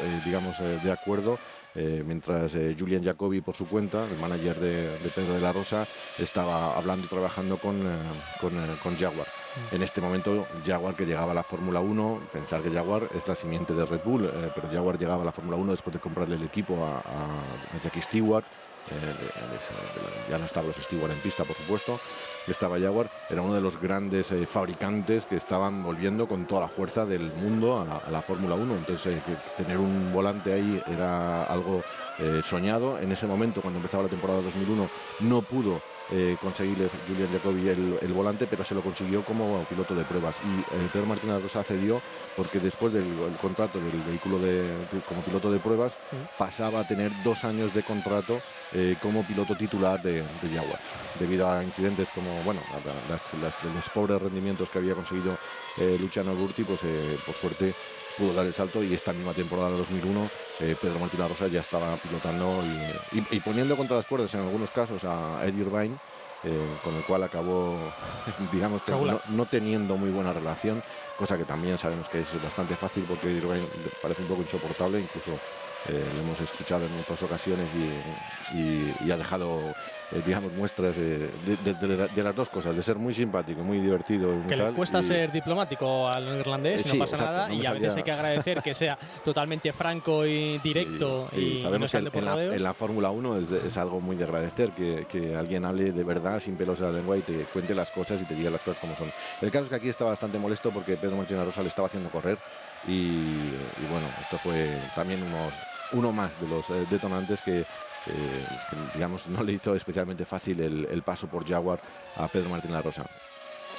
de acuerdo. Mientras Julian Jacobi, por su cuenta, el manager de Pedro de la Rosa, estaba hablando y trabajando con Jaguar. En este momento Jaguar, que llegaba a la Fórmula 1, pensar que Jaguar es la simiente de Red Bull, pero Jaguar llegaba a la Fórmula 1 después de comprarle el equipo a Jackie Stewart. Ya no estaban los Stewart en pista, por supuesto. Estaba Jaguar, era uno de los grandes fabricantes que estaban volviendo con toda la fuerza del mundo a la Fórmula 1. Entonces tener un volante ahí era algo soñado. En ese momento, cuando empezaba la temporada 2001, no pudo conseguirle Julian Jacobi el volante, pero se lo consiguió como piloto de pruebas, y Pedro Martínez de Rosa cedió porque después del contrato del vehículo como piloto de pruebas pasaba a tener 2 años de contrato como piloto titular de Jaguar, debido a incidentes como los pobres rendimientos que había conseguido Luciano Burti. Pues por suerte pudo dar el salto, y esta misma temporada de 2001 Pedro Martínez de Rosa ya estaba pilotando y poniendo contra las cuerdas en algunos casos a Eddie Irvine, con el cual acabó digamos que no teniendo muy buena relación, cosa que también sabemos que es bastante fácil, porque Eddie Irvine parece un poco insoportable, incluso lo hemos escuchado en otras ocasiones, y ha dejado digamos, muestras de las dos cosas, de ser muy simpático, muy divertido. Que le cuesta ser diplomático al irlandés, sí, no pasa exacto, nada, no y a veces hay que agradecer que sea totalmente franco y directo. Sí, y sabemos no que en la Fórmula 1 es algo muy de agradecer, que alguien hable de verdad, sin pelos en la lengua, y te cuente las cosas y te diga las cosas como son. El caso es que aquí está bastante molesto porque Pedro Martín Rosa le estaba haciendo correr y bueno, esto fue también uno más de los detonantes que digamos no le hizo especialmente fácil el paso por Jaguar a Pedro Martín La Rosa.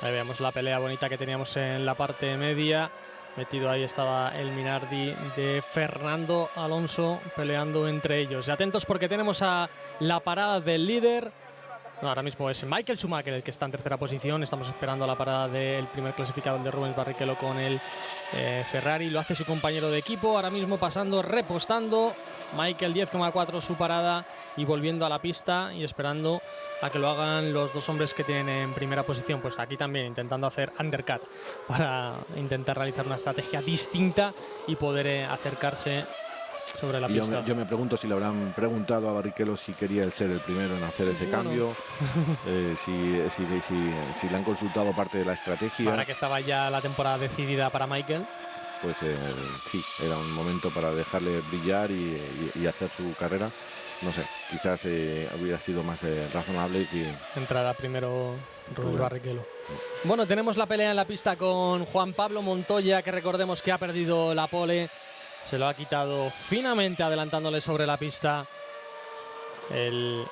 Ahí vemos la pelea bonita que teníamos en la parte media. Metido ahí estaba el Minardi de Fernando Alonso peleando entre ellos. Y atentos porque tenemos a la parada del líder. No, ahora mismo es Michael Schumacher el que está en tercera posición. Estamos esperando la parada del primer clasificado de Rubens Barrichello con el Ferrari. Lo hace su compañero de equipo. Ahora mismo pasando, repostando. Michael 10,4 su parada y volviendo a la pista y esperando a que lo hagan los dos hombres que tienen en primera posición. Pues aquí también intentando hacer undercut para intentar realizar una estrategia distinta y poder acercarse sobre la pista. Yo me pregunto si le habrán preguntado a Barrichello si quería él ser el primero en hacer ese cambio, si le han consultado parte de la estrategia. Ahora que estaba ya la temporada decidida para Michael. Pues sí, era un momento para dejarle brillar y hacer su carrera. No sé, quizás hubiera sido más razonable que entrara primero Rubens Barrichello. Bueno, tenemos la pelea en la pista con Juan Pablo Montoya, que recordemos que ha perdido la pole. Se lo ha quitado finamente, adelantándole sobre la pista el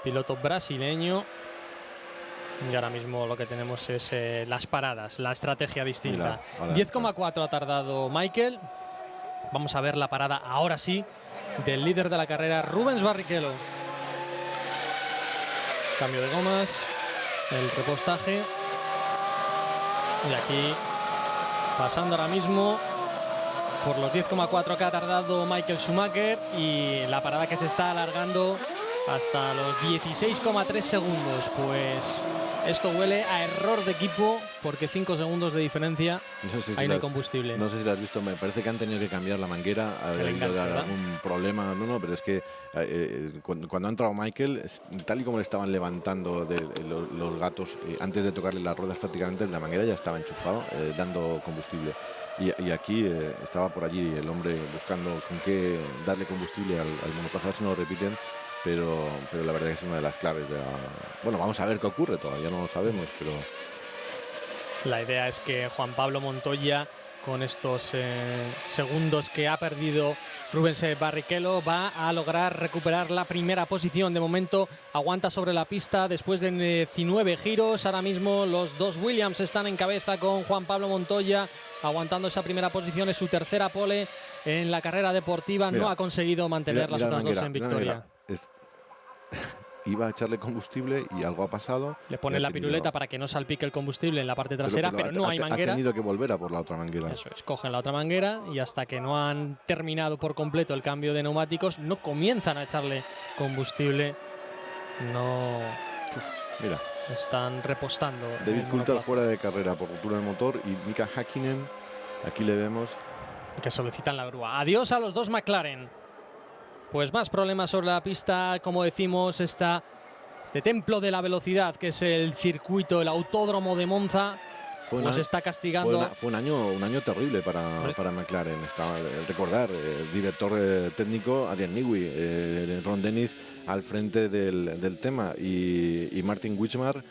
piloto brasileño. Y ahora mismo lo que tenemos es las paradas, la estrategia distinta. 10,4 ha tardado Michael. Vamos a ver la parada ahora sí del líder de la carrera, Rubens Barrichello. Cambio de gomas, el repostaje. Y aquí pasando ahora mismo por los 10,4 que ha tardado Michael Schumacher y la parada que se está alargando hasta los 16,3 segundos. Pues esto huele a error de equipo porque 5 segundos de diferencia, ahí no hay combustible. No sé si lo has visto, me parece que han tenido que cambiar la manguera, ha habido algún problema, pero es que cuando ha entrado Michael, tal y como le estaban levantando los gatos antes de tocarle las ruedas prácticamente, la manguera ya estaba enchufado, dando combustible. Y aquí estaba por allí el hombre buscando con qué darle combustible al monoplaza, si no lo repiten. Pero la verdad es una de las claves de bueno, vamos a ver qué ocurre, todavía no lo sabemos, pero la idea es que Juan Pablo Montoya, con estos segundos que ha perdido Rubens Barrichello, va a lograr recuperar la primera posición. De momento aguanta sobre la pista después de 19 giros. Ahora mismo los dos Williams están en cabeza con Juan Pablo Montoya aguantando esa primera posición. Es su tercera pole en la carrera deportiva. No ha conseguido mantener las otras dos en victoria. Iba a echarle combustible y algo ha pasado. Le ponen la piruleta para que no salpique el combustible en la parte trasera, pero no hay manguera. Ha tenido que volver a por la otra manguera. Eso es, cogen la otra manguera y hasta que no han terminado por completo el cambio de neumáticos, no comienzan a echarle combustible. No. Mira. Están repostando. David Coulthard fuera de carrera por ruptura del motor y Mika Häkkinen, aquí le vemos, que solicitan la grúa. Adiós a los dos McLaren. Pues más problemas sobre la pista, como decimos, este templo de la velocidad que es el circuito, el autódromo de Monza, nos está castigando. Fue un año terrible para McLaren. Recordar, el director técnico Adrian Newey, Ron Dennis al frente del tema y Martin Wismar,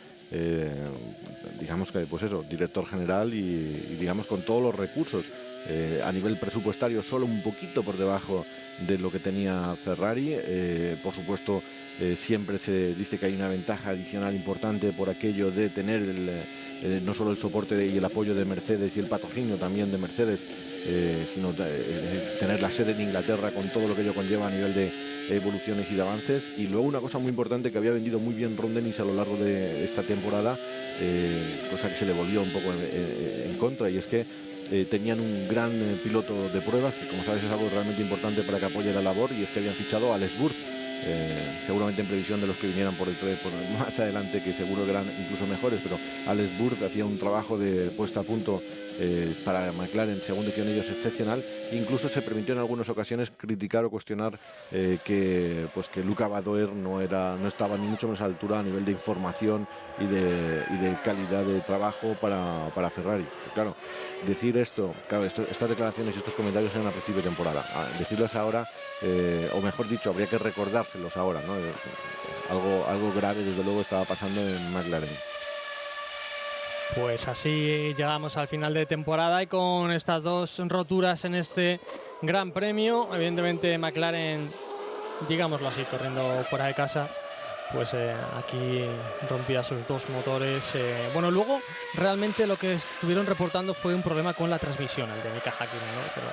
digamos que pues eso, director general y digamos con todos los recursos. A nivel presupuestario solo un poquito por debajo de lo que tenía Ferrari. Por supuesto, siempre se dice que hay una ventaja adicional importante por aquello de tener no solo el soporte y el apoyo de Mercedes y el patrocinio también de Mercedes, sino tener la sede en Inglaterra con todo lo que ello conlleva a nivel de evoluciones y de avances. Y luego una cosa muy importante que había vendido muy bien Ron Dennis a lo largo de esta temporada, cosa que se le volvió un poco en contra, y es que tenían un gran piloto de pruebas, que como sabes es algo realmente importante para que apoye la labor, y es que habían fichado a Alex Wurz, seguramente en previsión de los que vinieran por más adelante, que seguro que eran incluso mejores, pero Alex Burth hacía un trabajo de puesta a punto para McLaren, según decían ellos, excepcional. Incluso se permitió en algunas ocasiones criticar o cuestionar que Luca Badoer no estaba ni mucho menos a la altura a nivel de información y de calidad de trabajo para Ferrari. Claro, decir esto, claro, estas declaraciones y estos comentarios eran a principio de temporada. Decirlos ahora, o mejor dicho, habría que recordárselos ahora, ¿no? Algo grave, desde luego, estaba pasando en McLaren. Pues así llegamos al final de temporada y con estas dos roturas en este Gran Premio, evidentemente McLaren, digámoslo así, corriendo fuera de casa, pues aquí rompía sus dos motores. Bueno, luego realmente lo que estuvieron reportando fue un problema con la transmisión, el de Mika Häkkinen, ¿no? Pero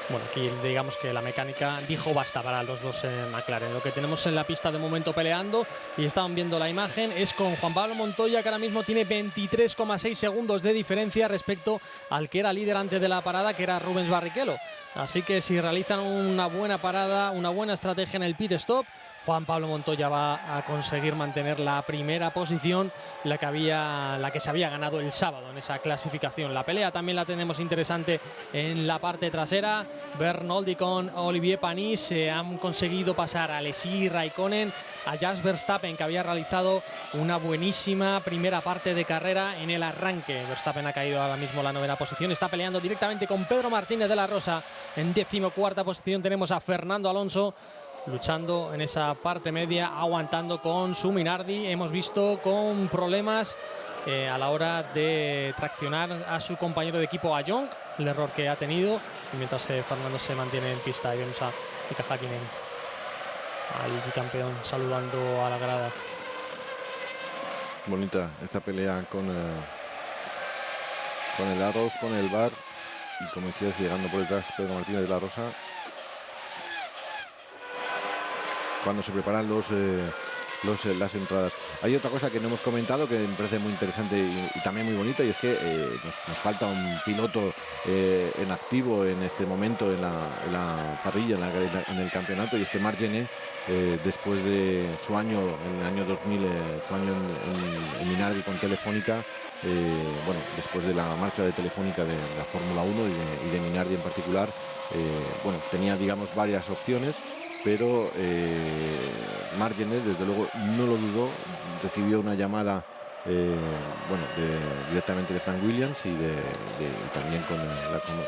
bueno, aquí digamos que la mecánica dijo basta para los dos McLaren. Lo que tenemos en la pista de momento peleando, y estaban viendo la imagen, es con Juan Pablo Montoya, que ahora mismo tiene 23,6 segundos de diferencia respecto al que era líder antes de la parada, que era Rubens Barrichello. Así que si realizan una buena parada, una buena estrategia en el pit stop, Juan Pablo Montoya va a conseguir mantener la primera posición, la que se había ganado el sábado en esa clasificación. La pelea también la tenemos interesante en la parte trasera. Bernoldi con Olivier Panis han conseguido pasar a Alesi Raikkonen, a Jos Verstappen, que había realizado una buenísima primera parte de carrera en el arranque. Verstappen ha caído ahora mismo a la 9ª posición, está peleando directamente con Pedro Martínez de la Rosa. En 14ª posición tenemos a Fernando Alonso, luchando en esa parte media, aguantando con su Minardi. Hemos visto con problemas a la hora de traccionar a su compañero de equipo, a Young, el error que ha tenido. Y mientras Fernando se mantiene en pista, y vemos a Mika Häkkinen, al bicampeón, saludando a la grada. Bonita esta pelea con el Arrows, con el VAR, y como decías, llegando por detrás Pedro Martínez de la Rosa. Cuando se preparan las entradas. Hay otra cosa que no hemos comentado que me parece muy interesante y también muy bonita, y es que nos falta un piloto en activo en este momento en la parrilla, en el campeonato, y es que Marc Gené, después de su año, en el año 2000, su año en Minardi con Telefónica, bueno, después de la marcha de Telefónica de la Fórmula 1 y de Minardi en particular, bueno, tenía, digamos, varias opciones, pero Marc Gené, desde luego, no lo dudó, recibió una llamada directamente de Frank Williams y también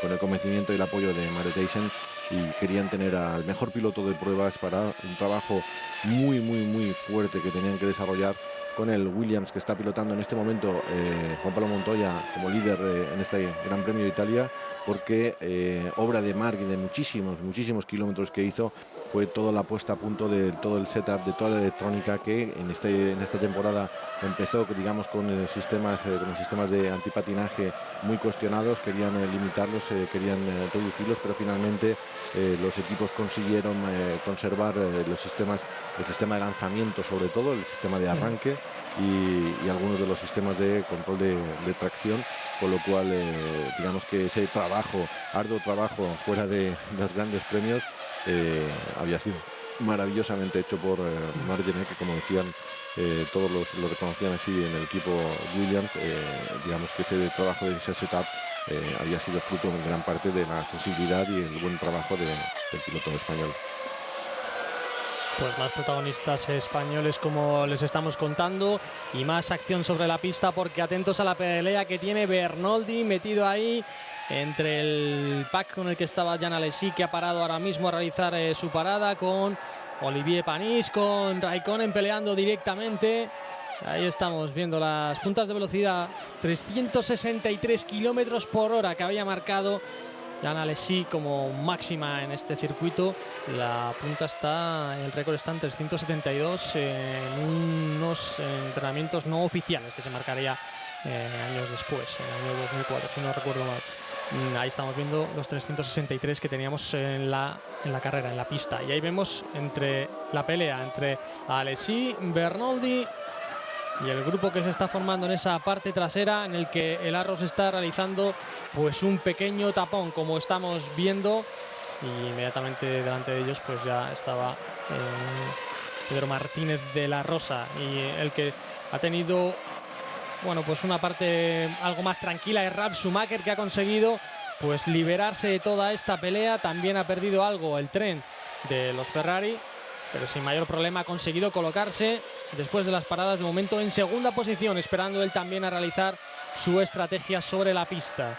con el convencimiento y el apoyo de Mare Teijsen, y querían tener al mejor piloto de pruebas para un trabajo muy fuerte que tenían que desarrollar con el Williams, que está pilotando en este momento Juan Pablo Montoya como líder en este Gran Premio de Italia, porque obra de Marc y de muchísimos kilómetros que hizo fue toda la puesta a punto de todo el setup, de toda la electrónica que en esta temporada empezó, digamos, con sistemas de antipatinaje muy cuestionados. Querían limitarlos, querían reducirlos, pero finalmente los equipos consiguieron conservar el sistema de lanzamiento, sobre todo el sistema de arranque y algunos de los sistemas de control de tracción, con lo cual digamos que ese arduo trabajo fuera de los grandes premios había sido maravillosamente hecho por Marc Gené, que, como decían, todos lo reconocían así en el equipo Williams. Digamos que ese trabajo de ese setup había sido fruto en gran parte de la sensibilidad y el buen trabajo del piloto español. Pues más protagonistas españoles, como les estamos contando, y más acción sobre la pista, porque atentos a la pelea que tiene Bernoldi metido ahí entre el pack con el que estaba Jean Alesi, que ha parado ahora mismo a realizar su parada, con Olivier Panis, con Raikkonen peleando directamente. Ahí estamos viendo las puntas de velocidad, 363 kilómetros por hora que había marcado Jean Alesi como máxima en este circuito. La punta el récord está en 372 en unos entrenamientos no oficiales que se marcaría años después, en el año 2004, si no recuerdo mal. Ahí estamos viendo los 363 que teníamos en la carrera, en la pista. Y ahí vemos la pelea entre Alesi, Bernoldi y el grupo que se está formando en esa parte trasera, en el que el Arrows está realizando pues un pequeño tapón, como estamos viendo, y inmediatamente delante de ellos pues ya estaba Pedro Martínez de la Rosa, y el que ha tenido, bueno, pues una parte algo más tranquila es Ralf Schumacher, que ha conseguido pues liberarse de toda esta pelea. También ha perdido algo el tren de los Ferrari, pero sin mayor problema ha conseguido colocarse después de las paradas, de momento en segunda posición, esperando él también a realizar su estrategia sobre la pista.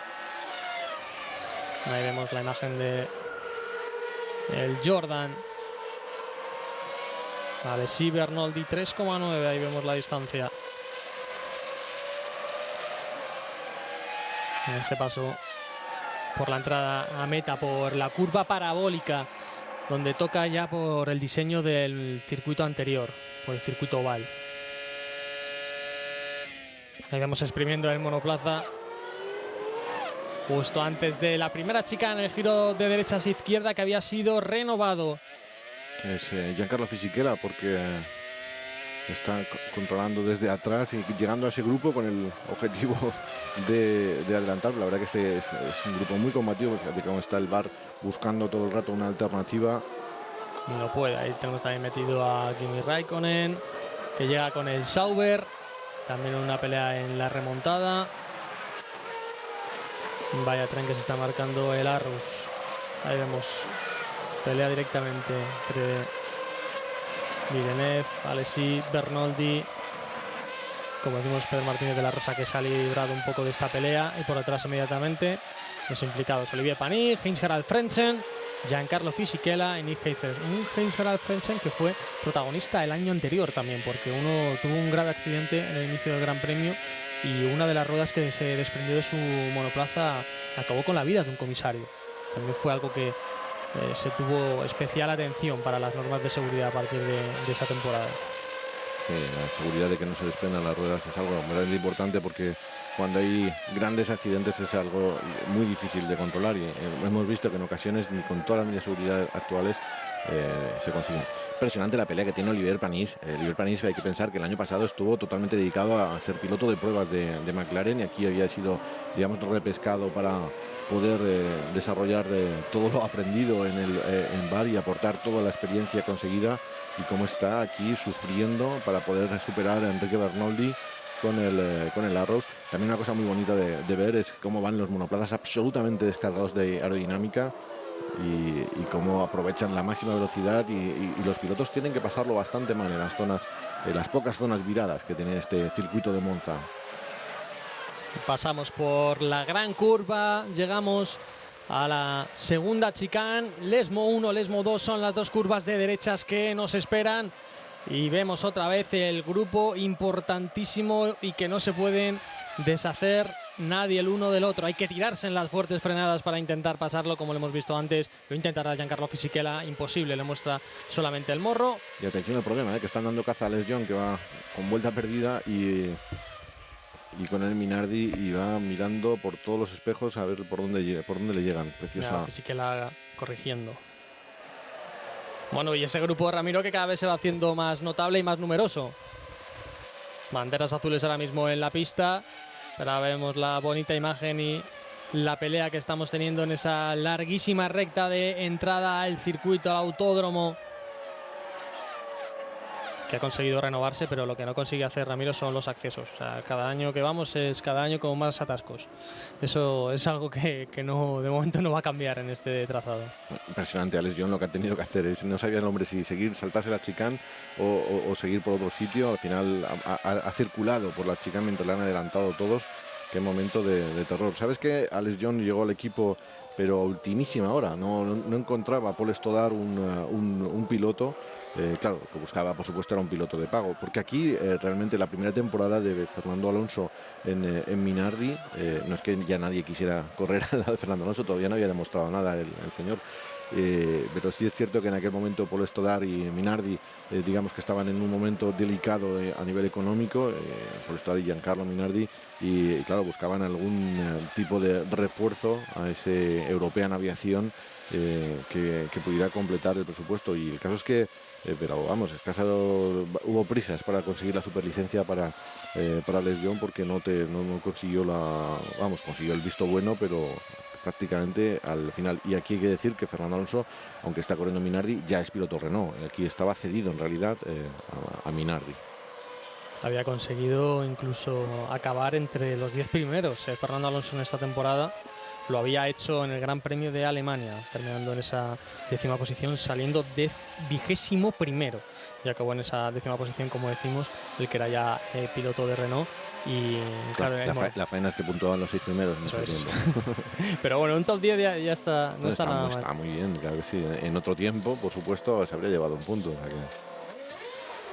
Ahí vemos la imagen de el Jordan. Alessi Bernoldi 3,9, ahí vemos la distancia. En este paso por la entrada a meta, por la curva parabólica, donde toca ya por el diseño del circuito anterior, por el circuito oval. Ahí vemos exprimiendo el monoplaza justo antes de la primera chicana en el giro de derechas a izquierda, que había sido renovado. Es Giancarlo Fisichella, porque está controlando desde atrás y llegando a ese grupo con el objetivo de adelantar. La verdad que este es un grupo muy combativo, fíjate cómo está el VAR buscando todo el rato una alternativa. No puede, ahí tenemos también metido a Kimi Raikkonen, que llega con el Sauber, también una pelea en la remontada. Vaya tren que se está marcando el Arrows. Ahí vemos pelea directamente entre Villeneuve, Alessi, Bernoldi. Como decimos, Pedro Martínez de la Rosa, que se ha librado un poco de esta pelea, y por detrás inmediatamente los implicados: Olivier Panis, Heinz-Harald Frentzen, Giancarlo Fisichella y Nick Heidfeld. Un Heinz-Harald Frentzen que fue protagonista el año anterior también, porque uno tuvo un grave accidente en el inicio del Gran Premio y una de las ruedas que se desprendió de su monoplaza acabó con la vida de un comisario. También fue algo que se tuvo especial atención para las normas de seguridad a partir de esa temporada. Sí, la seguridad de que no se desprendan las ruedas es algo muy importante, porque cuando hay grandes accidentes es algo muy difícil de controlar, y hemos visto que en ocasiones ni con todas las medidas de seguridad actuales se consiguen. Impresionante la pelea que tiene Olivier Panis. Olivier Panis, hay que pensar que el año pasado estuvo totalmente dedicado a ser piloto de pruebas de McLaren, y aquí había sido, digamos, repescado para poder desarrollar todo lo aprendido en VAR y aportar toda la experiencia conseguida, y cómo está aquí sufriendo para poder superar a Enrique Bernoldi con el Arrows. También una cosa muy bonita de ver es cómo van los monoplazas absolutamente descargados de aerodinámica, y cómo aprovechan la máxima velocidad, y los pilotos tienen que pasarlo bastante mal en las zonas, las pocas zonas viradas que tiene este circuito de Monza. Pasamos por la gran curva, llegamos a la segunda chicane. Lesmo 1, Lesmo 2 son las dos curvas de derechas que nos esperan, y vemos otra vez el grupo importantísimo y que no se pueden deshacer nadie el uno del otro. Hay que tirarse en las fuertes frenadas para intentar pasarlo, como lo hemos visto antes. Lo intentará Giancarlo Fisichella, imposible, le muestra solamente el morro. Y atención al problema, que están dando caza a Les John, que va con vuelta perdida, y con el Minardi, y va mirando por todos los espejos a ver por dónde le llegan. Preciosa. Fisichella corrigiendo. Bueno, y ese grupo de Ramiro, que cada vez se va haciendo más notable y más numeroso. Banderas azules ahora mismo en la pista, pero ahora vemos la bonita imagen y la pelea que estamos teniendo en esa larguísima recta de entrada al circuito, al autódromo, que ha conseguido renovarse, pero lo que no consigue hacer Ramiro son los accesos. O sea, cada año que vamos es cada año con más atascos. Eso es algo que no, de momento no va a cambiar en este trazado. Impresionante, Alex John, lo que ha tenido que hacer. No sabía el hombre si seguir, saltarse la chicane o seguir por otro sitio. Al final ha circulado por la chicane mientras le han adelantado todos. Qué momento de terror. ¿Sabes que Alex John llegó al equipo, pero a ultimísima hora? No encontraba a Paul Stoddart un piloto. Claro, lo que buscaba, por supuesto, era un piloto de pago, porque aquí realmente la primera temporada de Fernando Alonso en Minardi, no es que ya nadie quisiera correr al lado de Fernando Alonso, todavía no había demostrado nada el señor, pero sí es cierto que en aquel momento Paul Stoddart y Minardi, digamos que estaban en un momento delicado a nivel económico, Paul Stoddart y Giancarlo Minardi, y claro, buscaban algún tipo de refuerzo a ese European Aviación que pudiera completar el presupuesto. Y el caso es que pero vamos, hubo prisas para conseguir la superlicencia para Les John, porque no consiguió consiguió el visto bueno, pero prácticamente al final. Y aquí hay que decir que Fernando Alonso, aunque está corriendo Minardi, ya es piloto Renault. Aquí estaba cedido en realidad a Minardi. Había conseguido incluso acabar entre los 10 primeros. Fernando Alonso en esta temporada lo había hecho en el Gran Premio de Alemania, terminando en esa 10ª posición, saliendo 21º. Y acabó en esa 10ª posición, como decimos, el que era ya piloto de Renault. Y claro, la faena es que puntuaban los 6 primeros en ese tiempo. Pero bueno, un top 10 ya está, no está nada mal. Está muy bien, claro que sí. En otro tiempo, por supuesto, se habría llevado un punto. O sea que...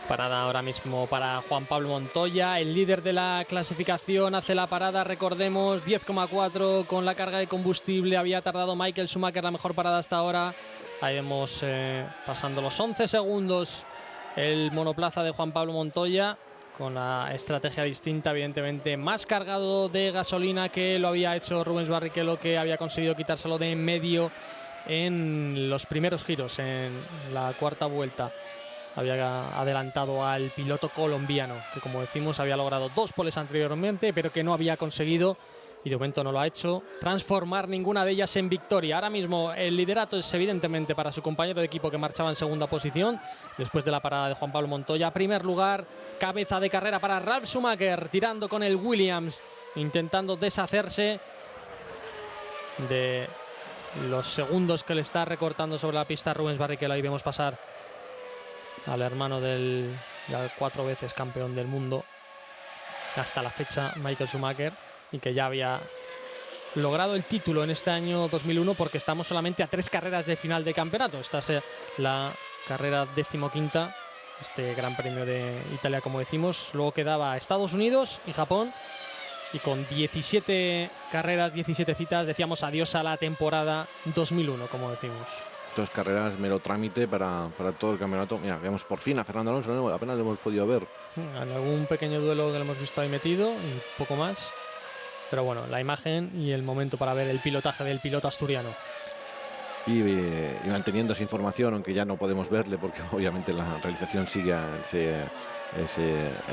Parada ahora mismo para Juan Pablo Montoya, el líder de la clasificación, hace la parada, recordemos, 10,4 con la carga de combustible. Había tardado Michael Schumacher la mejor parada hasta ahora. Ahí vemos pasando los 11 segundos el monoplaza de Juan Pablo Montoya, con la estrategia distinta, evidentemente más cargado de gasolina que lo había hecho Rubens Barrichello, que había conseguido quitárselo de en medio en los primeros giros, en la 4ª vuelta. Había adelantado al piloto colombiano, que como decimos había logrado 2 poles anteriormente, pero que no había conseguido, y de momento no lo ha hecho, transformar ninguna de ellas en victoria. Ahora mismo el liderato es evidentemente para su compañero de equipo, que marchaba en 2ª posición, después de la parada de Juan Pablo Montoya. Primer lugar, cabeza de carrera para Ralf Schumacher, tirando con el Williams, intentando deshacerse de los segundos que le está recortando sobre la pista Rubens Barrichello. Ahí vemos pasar al hermano del ya 4 veces campeón del mundo hasta la fecha, Michael Schumacher, y que ya había logrado el título en este año 2001, porque estamos solamente a 3 carreras de final de campeonato. Esta es la carrera 15ª, este Gran Premio de Italia, como decimos. Luego quedaba Estados Unidos y Japón, y con 17 carreras, 17 citas, decíamos adiós a la temporada 2001, como decimos. 2 carreras, mero trámite para todo el campeonato. Mira, vemos por fin a Fernando Alonso, ¿no? Apenas lo hemos podido ver. En algún pequeño duelo que lo hemos visto ahí metido y poco más. Pero bueno, la imagen y el momento para ver el pilotaje del piloto asturiano. Y manteniendo esa información, aunque ya no podemos verle porque obviamente la realización sigue a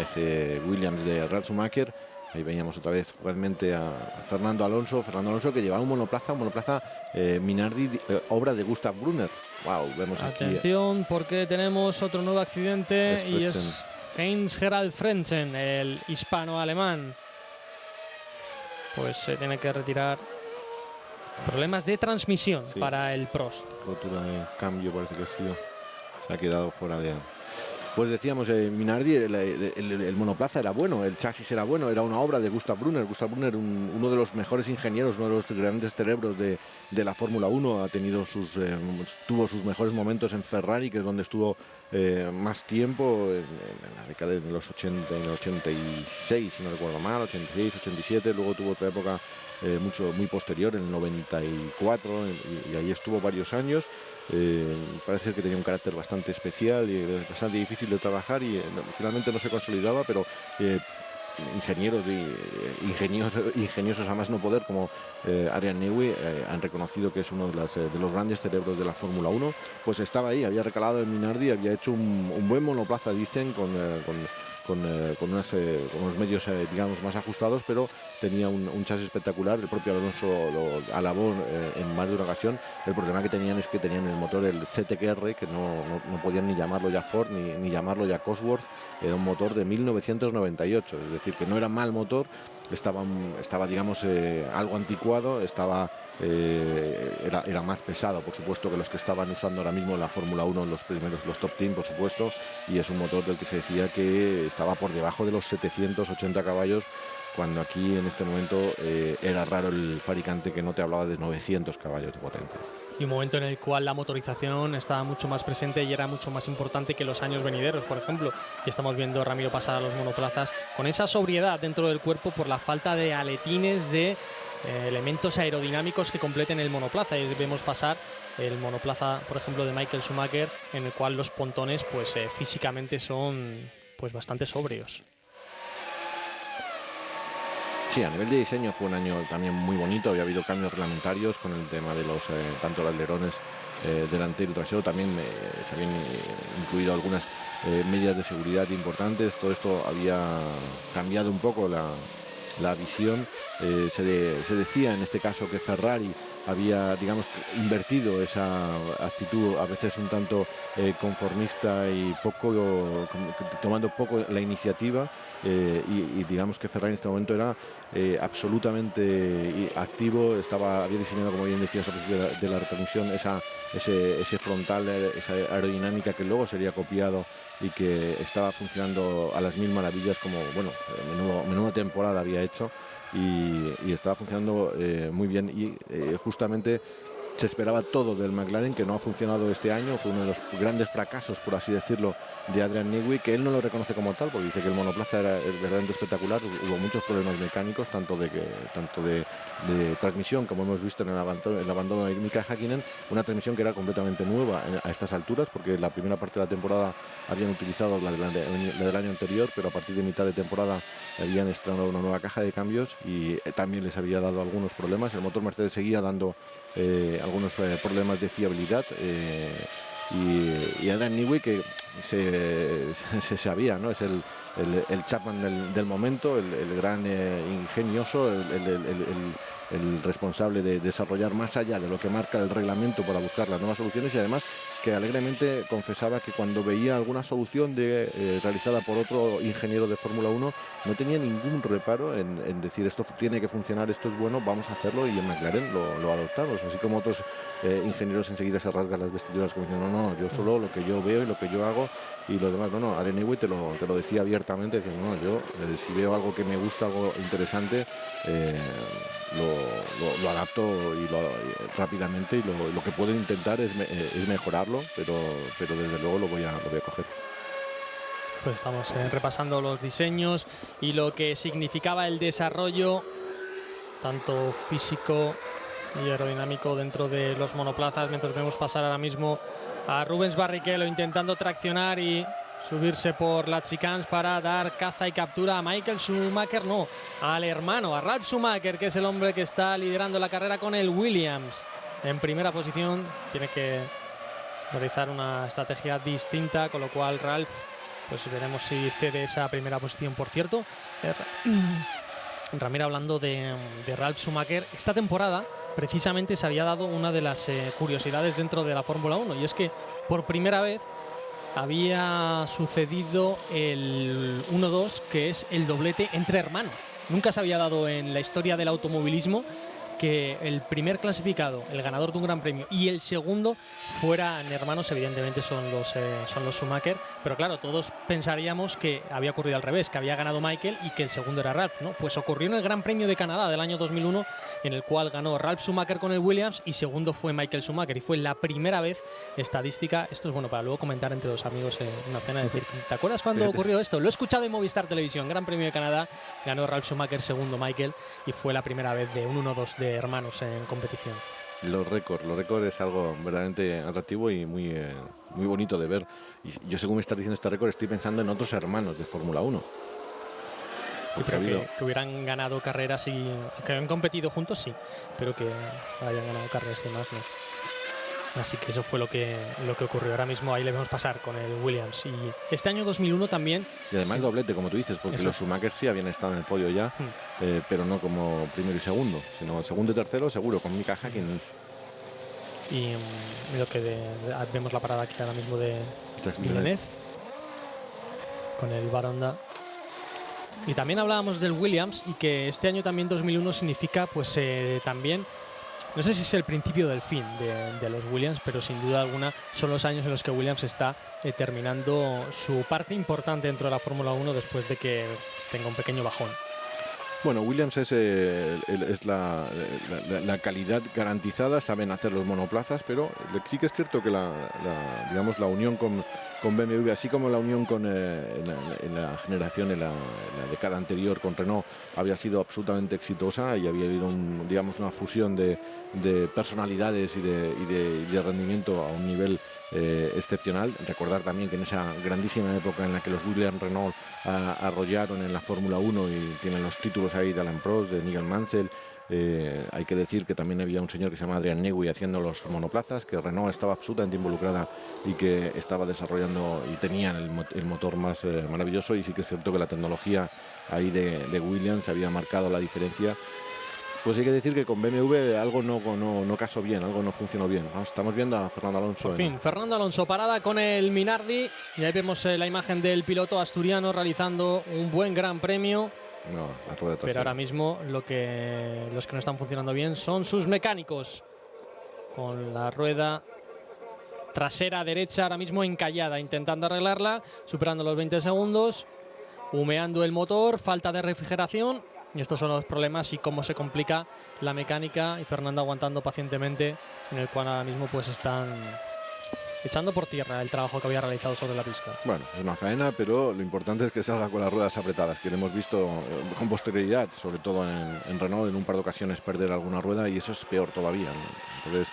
ese Williams de Ralf Schumacher. Ahí veíamos otra vez fugazmente a Fernando Alonso, que llevaba un monoplaza Minardi, obra de Gustav Brunner. Wow, vemos aquí. Atención, porque tenemos otro nuevo accidente y es Heinz-Gerald Frentzen, el hispano-alemán. Pues se tiene que retirar. Problemas de transmisión para el Prost. Rotura de cambio, parece que ha sido. Se ha quedado fuera de... Pues decíamos, Minardi, el monoplaza era bueno, el chasis era bueno, era una obra de Gustav Brunner. Gustav Brunner, uno de los mejores ingenieros, uno de los grandes cerebros de la Fórmula 1, tuvo sus mejores momentos en Ferrari, que es donde estuvo más tiempo, en la década de los 80, en el 86, si no recuerdo mal, 86, 87, luego tuvo otra época muy posterior, en el 94, y ahí estuvo varios años. Parece que tenía un carácter bastante especial y bastante difícil de trabajar, y finalmente no se consolidaba, pero ingeniosos a más no poder, como Adrian Newey, han reconocido que es uno de los grandes cerebros de la Fórmula 1. Pues estaba ahí, había recalado en Minardi, había hecho un buen monoplaza, dicen, con unos medios digamos más ajustados, pero tenía un chasis espectacular. El propio Alonso lo alabó en más de una ocasión. El problema que tenían es que tenían el motor, el CTR, que no podían ni llamarlo ya Ford ni llamarlo ya Cosworth. Era un motor de 1998, es decir, que no era mal motor, estaba digamos algo anticuado, era más pesado, por supuesto, que los que estaban usando ahora mismo en la Fórmula 1, los top team, por supuesto, y es un motor del que se decía que estaba por debajo de los 780 caballos, cuando aquí en este momento era raro el fabricante que no te hablaba de 900 caballos de potencia. Y un momento en el cual la motorización estaba mucho más presente y era mucho más importante que los años venideros, por ejemplo. Y estamos viendo a Ramiro pasar a los monoplazas con esa sobriedad dentro del cuerpo por la falta de aletines, de elementos aerodinámicos que completen el monoplaza. Y vemos pasar el monoplaza, por ejemplo, de Michael Schumacher, en el cual los pontones pues físicamente son pues bastante sobrios. Sí, a nivel de diseño fue un año también muy bonito. Había habido cambios reglamentarios con el tema de los tanto los alerones delantero y trasero. También se habían incluido algunas medidas de seguridad importantes. Todo esto había cambiado un poco la visión. Se decía en este caso que Ferrari había, digamos, invertido esa actitud a veces un tanto conformista y tomando poco la iniciativa, y digamos que Ferrari en este momento era absolutamente activo, había diseñado, como bien decías de la retransmisión, ese frontal, esa aerodinámica que luego sería copiado y que estaba funcionando a las mil maravillas, como, bueno, menuda temporada había hecho, y estaba funcionando muy bien, y justamente se esperaba todo del McLaren, que no ha funcionado este año. Fue uno de los grandes fracasos, por así decirlo, de Adrian Newey, que él no lo reconoce como tal, porque dice que el monoplaza era verdaderamente espectacular. Hubo muchos problemas mecánicos, tanto de transmisión, como hemos visto en el abandono de Mika Häkkinen, una transmisión que era completamente nueva a estas alturas, porque la primera parte de la temporada habían utilizado la del año anterior, pero a partir de mitad de temporada habían estrenado una nueva caja de cambios y también les había dado algunos problemas. El motor Mercedes seguía dando algunos problemas de fiabilidad, y Adrian Newey, que se sabía, ¿no? Es el Chapman del momento, el gran ingenioso, el responsable de desarrollar más allá de lo que marca el reglamento para buscar las nuevas soluciones, y además que alegremente confesaba que cuando veía alguna solución realizada por otro ingeniero de Fórmula 1 no tenía ningún reparo en decir esto tiene que funcionar, esto es bueno, vamos a hacerlo, y en McLaren lo adoptamos, así como otros ingenieros enseguida se rasgan las vestiduras como diciendo no, yo solo lo que yo veo y lo que yo hago, y los demás no. Adrian Newey te lo decía abiertamente, diciendo no, yo si veo algo que me gusta, algo interesante, lo adapto rápidamente, y lo que puedo intentar es mejorarlo, pero desde luego lo voy a coger. Pues estamos repasando los diseños y lo que significaba el desarrollo tanto físico y aerodinámico dentro de los monoplazas, mientras vemos pasar ahora mismo a Rubens Barrichello intentando traccionar y subirse por las chicanes para dar caza y captura a Michael Schumacher, al hermano, a Ralf Schumacher, que es el hombre que está liderando la carrera con el Williams. En primera posición tiene que realizar una estrategia distinta, con lo cual Ralf, pues veremos si cede esa primera posición. Por cierto, Ramiro, hablando de Ralf Schumacher, esta temporada precisamente se había dado una de las curiosidades dentro de la Fórmula 1, y es que por primera vez había sucedido el 1-2, que es el doblete entre hermanos. Nunca se había dado en la historia del automovilismo que el primer clasificado, el ganador de un gran premio, y el segundo fueran hermanos. Evidentemente son los Schumacher, pero claro, todos pensaríamos que había ocurrido al revés, que había ganado Michael y que el segundo era Ralf, ¿no? Pues ocurrió en el Gran Premio de Canadá del año 2001, en el cual ganó Ralf Schumacher con el Williams y segundo fue Michael Schumacher, y fue la primera vez estadística. Esto es bueno para luego comentar entre los amigos en una cena, decir, ¿te acuerdas cuando ocurrió esto? Lo he escuchado en Movistar Televisión. Gran Premio de Canadá, ganó Ralf Schumacher, segundo Michael, y fue la primera vez de un 1-2 de hermanos en competición. Los récords es algo verdaderamente atractivo y muy bonito de ver. Y yo, según me estás diciendo este récord, estoy pensando en otros hermanos de Fórmula 1. Sí, pero que hubieran ganado carreras y que han competido juntos, sí, pero que hayan ganado carreras y demás, no. Así que eso fue lo que ocurrió. Ahora mismo ahí le vemos pasar con el Williams. Y este año 2001 también. Y además doblete, como tú dices, porque los Schumacher sí habían estado en el podio ya, pero no como primero y segundo, sino segundo y tercero seguro, con Mika Häkkinen. Y lo que vemos la parada aquí ahora mismo de Villeneuve con el Baronda. Y también hablábamos del Williams, y que este año también 2001 significa pues también, no sé si es el principio del fin de los Williams, pero sin duda alguna son los años en los que Williams está terminando su parte importante dentro de la Fórmula 1 después de que tenga un pequeño bajón. Bueno, Williams es la calidad garantizada, saben hacer los monoplazas, pero sí que es cierto que digamos, la unión con BMW, así como la unión en la generación, en la década anterior con Renault, había sido absolutamente exitosa, y había habido digamos, una fusión de personalidades y de rendimiento a un nivel excepcional. Recordar también que en esa grandísima época en la que los Williams Renault arrollaron en la Fórmula 1 y tienen los títulos ahí de Alain Prost, de Nigel Mansell Hay que decir que también había un señor que se llama Adrian Newey haciendo los monoplazas, que Renault estaba absolutamente involucrada y que estaba desarrollando y tenían el motor más maravilloso. Y sí que es cierto que la tecnología ahí de Williams había marcado la diferencia. Pues hay que decir que con BMW algo no casó bien, algo no funcionó bien. Estamos viendo a Fernando Alonso. Por fin, Fernando Alonso parada con el Minardi. Y ahí vemos la imagen del piloto asturiano realizando un buen gran premio. No, la rueda trasera. Pero ahora mismo los que no están funcionando bien son sus mecánicos. Con la rueda trasera derecha ahora mismo encallada, intentando arreglarla, superando los 20 segundos, humeando el motor, falta de refrigeración. Y estos son los problemas y cómo se complica la mecánica, y Fernando aguantando pacientemente, en el cual ahora mismo pues están echando por tierra el trabajo que había realizado sobre la pista. Bueno, es una faena, pero lo importante es que salga con las ruedas apretadas, que lo hemos visto con posterioridad, sobre todo en Renault, en un par de ocasiones perder alguna rueda, y eso es peor todavía, ¿no? Entonces,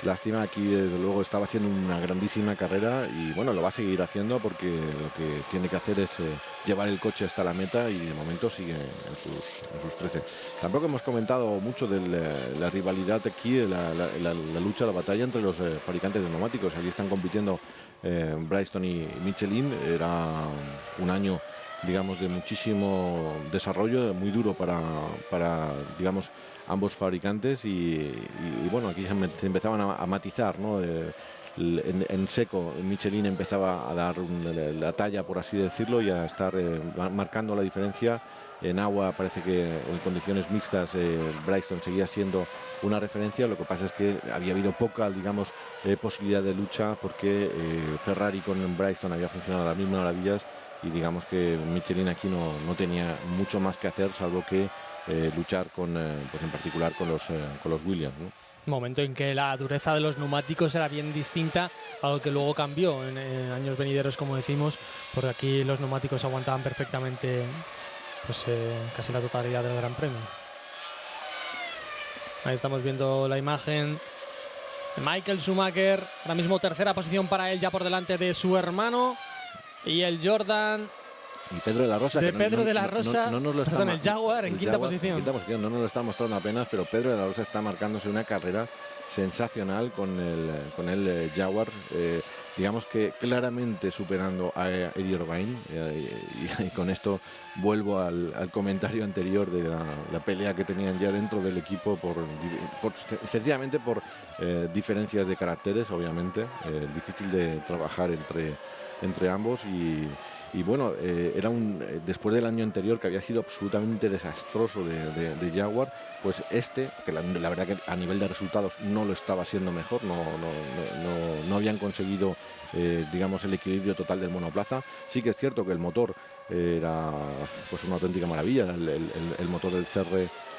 lástima, aquí desde luego estaba haciendo una grandísima carrera y bueno, lo va a seguir haciendo porque lo que tiene que hacer es llevar el coche hasta la meta, y de momento sigue en sus 13. Tampoco hemos comentado mucho de la rivalidad aquí, la lucha, la batalla entre los fabricantes de neumáticos. Aquí están compitiendo Bridgestone y Michelin. Era un año, digamos, de muchísimo desarrollo, muy duro para digamos, ambos fabricantes, y bueno, aquí se empezaban a matizar, ¿no? En seco Michelin empezaba a dar la talla, por así decirlo, y a estar marcando la diferencia. En agua parece que en condiciones mixtas Bridgestone seguía siendo una referencia. Lo que pasa es que había habido poca, digamos, posibilidad de lucha, porque Ferrari con Bridgestone había funcionado a las mismas maravillas, y digamos que Michelin aquí no tenía mucho más que hacer, salvo que luchar pues en particular con los Williams, ¿no? Momento en que la dureza de los neumáticos era bien distinta, algo que luego cambió en años venideros, como decimos, porque aquí los neumáticos aguantaban perfectamente pues casi la totalidad del Gran Premio. Ahí estamos viendo la imagen de Michael Schumacher, ahora mismo tercera posición para él, ya por delante de su hermano, y el Jordan y Pedro de la Rosa, de Pedro de la Rosa, no nos lo está, perdón, el Jaguar en quinta posición. En quinta posición, no nos lo está mostrando apenas, pero Pedro de la Rosa está marcándose una carrera sensacional con el Jaguar, digamos que claramente superando a Eddie Irvine, y con esto vuelvo al comentario anterior de la pelea que tenían ya dentro del equipo sencillamente por diferencias de caracteres, obviamente, difícil de trabajar entre ambos. Y bueno, era después del año anterior, que había sido absolutamente desastroso de Jaguar, pues que la verdad que a nivel de resultados no lo estaba siendo mejor, no habían conseguido digamos, el equilibrio total del monoplaza. Sí que es cierto que el motor era pues una auténtica maravilla, el motor del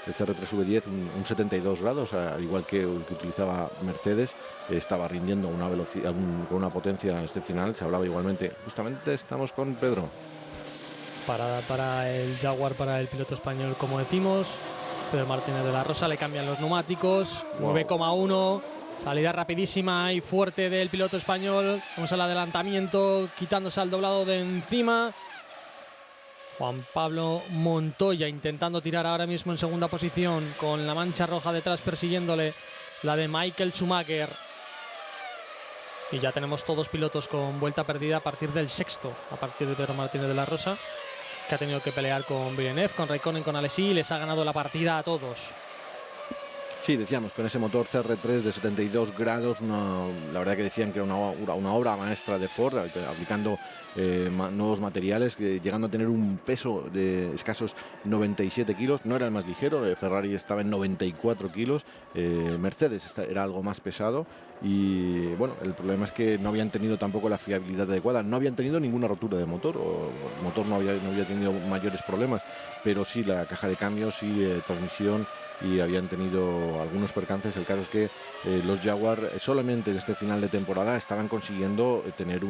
el CR3V10, un 72 grados, al igual que el que utilizaba Mercedes, estaba rindiendo una velocidad, con una potencia excepcional. Se hablaba igualmente, justamente estamos con Pedro. Para el Jaguar, para el piloto español, como decimos, Pedro Martínez de la Rosa, le cambian los neumáticos, 9,1, salida rapidísima y fuerte del piloto español. Vamos al adelantamiento, quitándose al doblado de encima. Juan Pablo Montoya intentando tirar ahora mismo en segunda posición, con la mancha roja detrás persiguiéndole, la de Michael Schumacher. Y ya tenemos todos pilotos con vuelta perdida a partir del sexto, a partir de Pedro Martínez de la Rosa, que ha tenido que pelear con Villeneuve, con Raikkonen, con Alesi, y les ha ganado la partida a todos. Sí, decíamos, con ese motor CR3 de 72 grados, la verdad que decían que era una obra maestra de Ford, aplicando nuevos materiales, llegando a tener un peso de escasos 97 kilos. No era el más ligero, Ferrari estaba en 94 kilos, Mercedes era algo más pesado, y bueno, el problema es que no habían tenido tampoco la fiabilidad adecuada, no habían tenido ninguna rotura de motor, o el motor no había tenido mayores problemas, pero sí la caja de cambios, sí transmisión, y habían tenido algunos percances. El caso es que los Jaguar solamente en este final de temporada estaban consiguiendo tener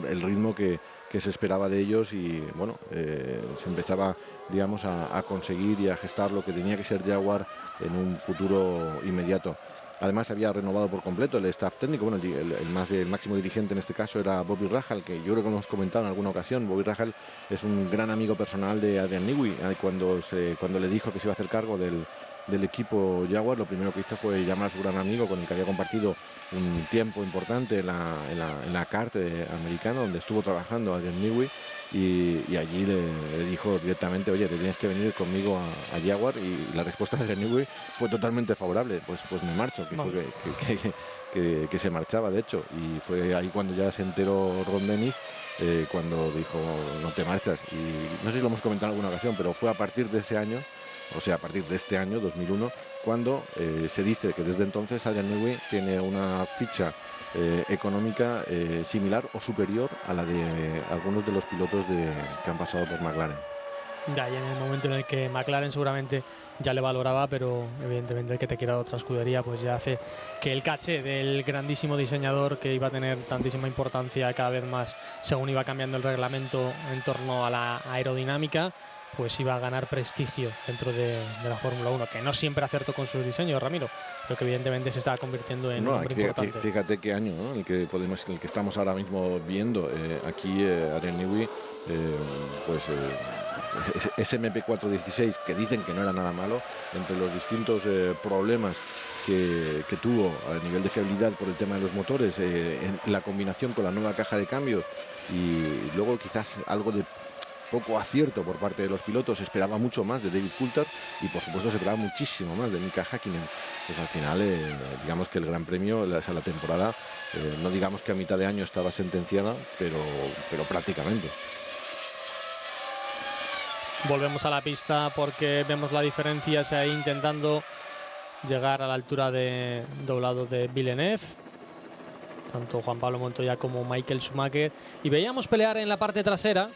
el ritmo que se esperaba de ellos, y bueno, se empezaba, digamos, a conseguir y a gestar lo que tenía que ser Jaguar en un futuro inmediato. Además, había renovado por completo el staff técnico. Bueno, el máximo dirigente en este caso era Bobby Rahal, que yo creo que hemos comentado en alguna ocasión. Bobby Rahal es un gran amigo personal de Adrian Newey. Cuando le dijo que se iba a hacer cargo del del equipo Jaguar, lo primero que hizo fue llamar a su gran amigo con el que había compartido un tiempo importante en la CART americana, donde estuvo trabajando Adrian Newey, y allí le dijo directamente: oye, te tienes que venir conmigo a Jaguar. Y la respuesta de Adrian Newey fue totalmente favorable: pues me marcho, que fue que se marchaba, de hecho. Y fue ahí cuando ya se enteró Ron Dennis, cuando dijo: no te marchas. Y no sé si lo hemos comentado en alguna ocasión, pero fue a partir de ese año, o sea, a partir de este año, 2001, cuando se dice que desde entonces Adrian Newey tiene una ficha económica similar o superior a la de algunos de los pilotos que han pasado por McLaren. Ya, y en el momento en el que McLaren seguramente ya le valoraba, pero evidentemente el que te quiera otra escudería pues ya hace que el caché del grandísimo diseñador, que iba a tener tantísima importancia cada vez más según iba cambiando el reglamento en torno a la aerodinámica, pues iba a ganar prestigio dentro de la Fórmula 1, que no siempre acertó con sus diseños, Ramiro, pero que evidentemente se estaba convirtiendo en un hombre importante. Fíjate qué año, ¿no? el que estamos ahora mismo viendo. Aquí Adrian Newey, SMP416, que dicen que no era nada malo, entre los distintos problemas que tuvo a nivel de fiabilidad por el tema de los motores, en la combinación con la nueva caja de cambios, y luego quizás algo de poco acierto por parte de los pilotos. Se esperaba mucho más de David Coulthard y por supuesto se esperaba muchísimo más de Mika Häkkinen. Pues al final digamos que el Gran Premio, la temporada, no digamos que a mitad de año estaba sentenciada, pero prácticamente. Volvemos a la pista porque vemos la diferencia, se ha ido intentando llegar a la altura de doblado de Villeneuve, tanto Juan Pablo Montoya como Michael Schumacher, y veíamos pelear en la parte trasera.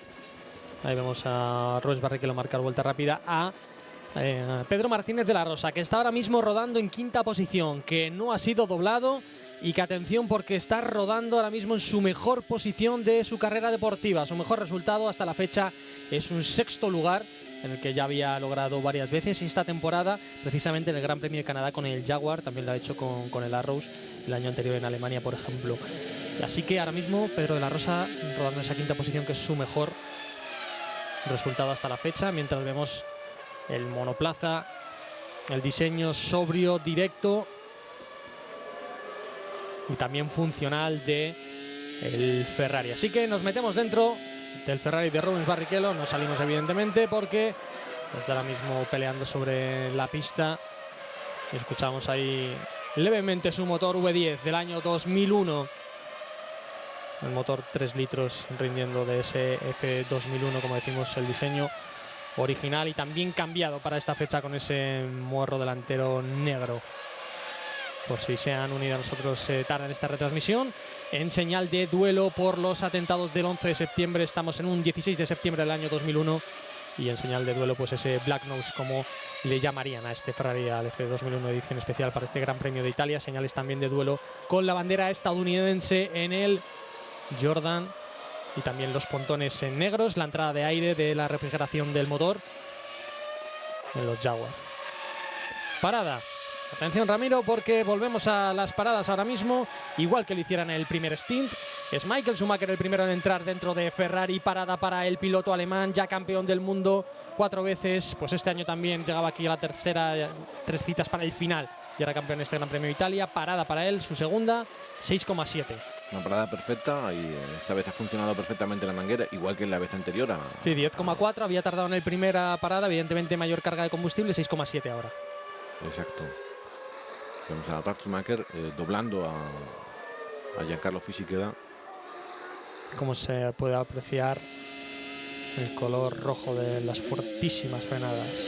Ahí vemos a Rubens Barrichello marcar vuelta rápida a Pedro Martínez de la Rosa, que está ahora mismo rodando en quinta posición, que no ha sido doblado y que atención porque está rodando ahora mismo en su mejor posición de su carrera deportiva. Su mejor resultado hasta la fecha es un sexto lugar, en el que ya había logrado varias veces esta temporada, precisamente en el Gran Premio de Canadá con el Jaguar, también lo ha hecho con el Arrows el año anterior en Alemania, por ejemplo. Así que ahora mismo Pedro de la Rosa rodando en esa quinta posición, que es su mejor resultado hasta la fecha, mientras vemos el monoplaza, el diseño sobrio, directo y también funcional de el Ferrari. Así que nos metemos dentro del Ferrari de Rubens Barrichello. No salimos evidentemente porque está ahora mismo peleando sobre la pista. Escuchamos ahí levemente su motor V10 del año 2001. El motor 3 litros rindiendo de ese F2001, como decimos, el diseño original y también cambiado para esta fecha con ese morro delantero negro. Por si se han unido a nosotros tarde en esta retransmisión, en señal de duelo por los atentados del 11 de septiembre. Estamos en un 16 de septiembre del año 2001 y en señal de duelo pues ese Black Nose, como le llamarían a este Ferrari, al F2001 edición especial para este Gran Premio de Italia. Señales también de duelo con la bandera estadounidense en el Jordan y también los pontones en negros, la entrada de aire de la refrigeración del motor en los Jaguar. Parada. Atención, Ramiro, porque volvemos a las paradas ahora mismo, igual que lo hicieran en el primer stint. Es Michael Schumacher el primero en entrar dentro de Ferrari. Parada para el piloto alemán, ya campeón del mundo 4 veces. Pues este año también llegaba aquí a la tercera, 3 citas para el final. Y era campeón en este Gran Premio de Italia. Parada para él, su segunda, 6,7. Una parada perfecta y esta vez ha funcionado perfectamente la manguera, igual que en la vez anterior. Sí, 10,4. Había tardado en el primera parada, evidentemente mayor carga de combustible, 6,7 ahora. Exacto. Vamos a Ralf Schumacher doblando a Giancarlo Fisichella. Como se puede apreciar el color rojo de las fuertísimas frenadas.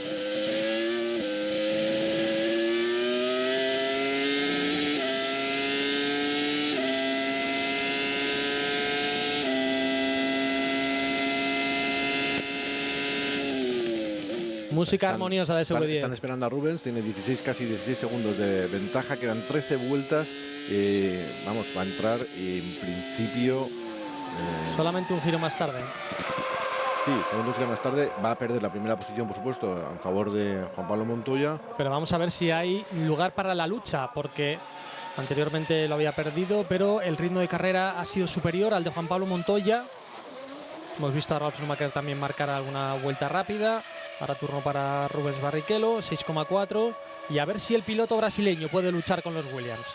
Música armoniosa de SV10. Están esperando a Rubens, tiene casi 16 segundos de ventaja, quedan 13 vueltas. Vamos, va a entrar en principio. Solamente un giro más tarde. Sí, solamente un giro más tarde. Va a perder la primera posición, por supuesto, en favor de Juan Pablo Montoya. Pero vamos a ver si hay lugar para la lucha, porque anteriormente lo había perdido, pero el ritmo de carrera ha sido superior al de Juan Pablo Montoya. Hemos visto a Ralf Schumacher también marcar alguna vuelta rápida. Ahora turno para Rubens Barrichello, 6,4. Y a ver si el piloto brasileño puede luchar con los Williams.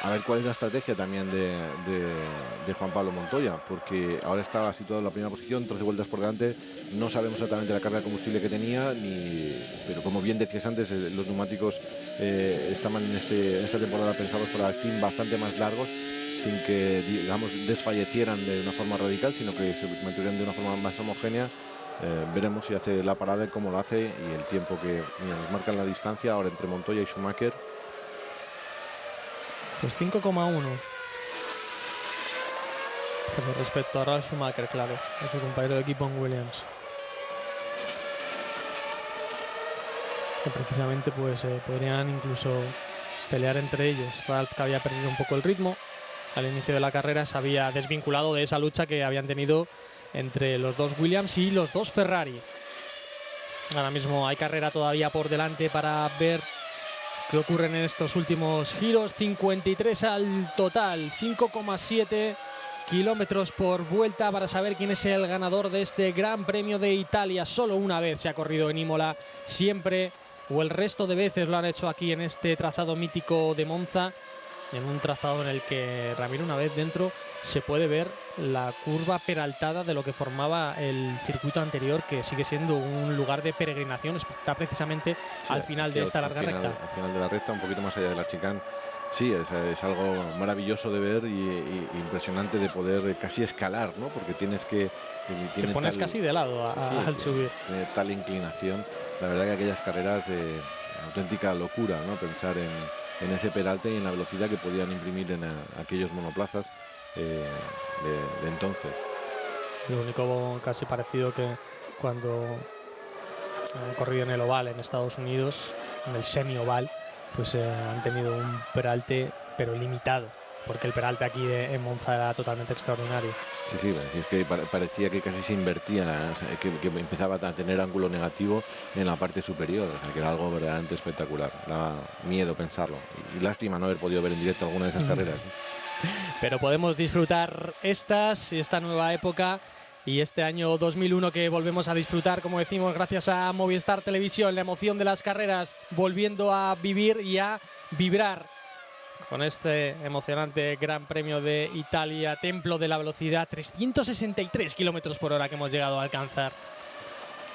A ver cuál es la estrategia también de Juan Pablo Montoya, porque ahora estaba situado en la primera posición, 13 vueltas por delante. No sabemos exactamente la carga de combustible que tenía, pero como bien decías antes, los neumáticos estaban en esta temporada pensados para Steam bastante más largos, sin que, digamos, desfallecieran de una forma radical, sino que se mantuvieran de una forma más homogénea. Veremos si hace la parada y cómo lo hace, y el tiempo que nos marcan la distancia ahora entre Montoya y Schumacher. Pues 5,1. Con respecto a Ralf Schumacher, claro, a su compañero de equipo en Williams. Que precisamente pues podrían incluso pelear entre ellos. Ralf, que había perdido un poco el ritmo al inicio de la carrera, se había desvinculado de esa lucha que habían tenido entre los dos Williams y los dos Ferrari. Ahora mismo hay carrera todavía por delante para ver qué ocurren en estos últimos giros. 53 al total, 5,7 kilómetros por vuelta para saber quién es el ganador de este Gran Premio de Italia. Solo una vez se ha corrido en Imola, siempre o el resto de veces lo han hecho aquí en este trazado mítico de Monza, en un trazado en el que, Ramiro, una vez dentro se puede ver la curva peraltada de lo que formaba el circuito anterior, que sigue siendo un lugar de peregrinación. Está precisamente al final de esta larga recta. Al final de la recta, un poquito más allá de la chicane. Sí, es algo maravilloso de ver y impresionante de poder casi escalar, ¿no? Porque tienes que... Te pones casi de lado al subir. Tiene tal inclinación. La verdad que aquellas carreras de auténtica locura, ¿no? Pensar en ese peralte y en la velocidad que podían imprimir en aquellos monoplazas de entonces. Lo único casi parecido que cuando han corrido en el oval en Estados Unidos, en el semi-oval, pues han tenido un peralte pero limitado, porque el peralte aquí en Monza era totalmente extraordinario. Sí, es que parecía que casi se invertía, que empezaba a tener ángulo negativo en la parte superior, o sea, que era algo verdaderamente espectacular. Daba miedo pensarlo. Y lástima no haber podido ver en directo alguna de esas carreras. Pero podemos disfrutar esta nueva época y este año 2001 que volvemos a disfrutar, como decimos, gracias a Movistar Televisión, la emoción de las carreras volviendo a vivir y a vibrar con este emocionante Gran Premio de Italia, templo de la velocidad, 363 kilómetros por hora que hemos llegado a alcanzar.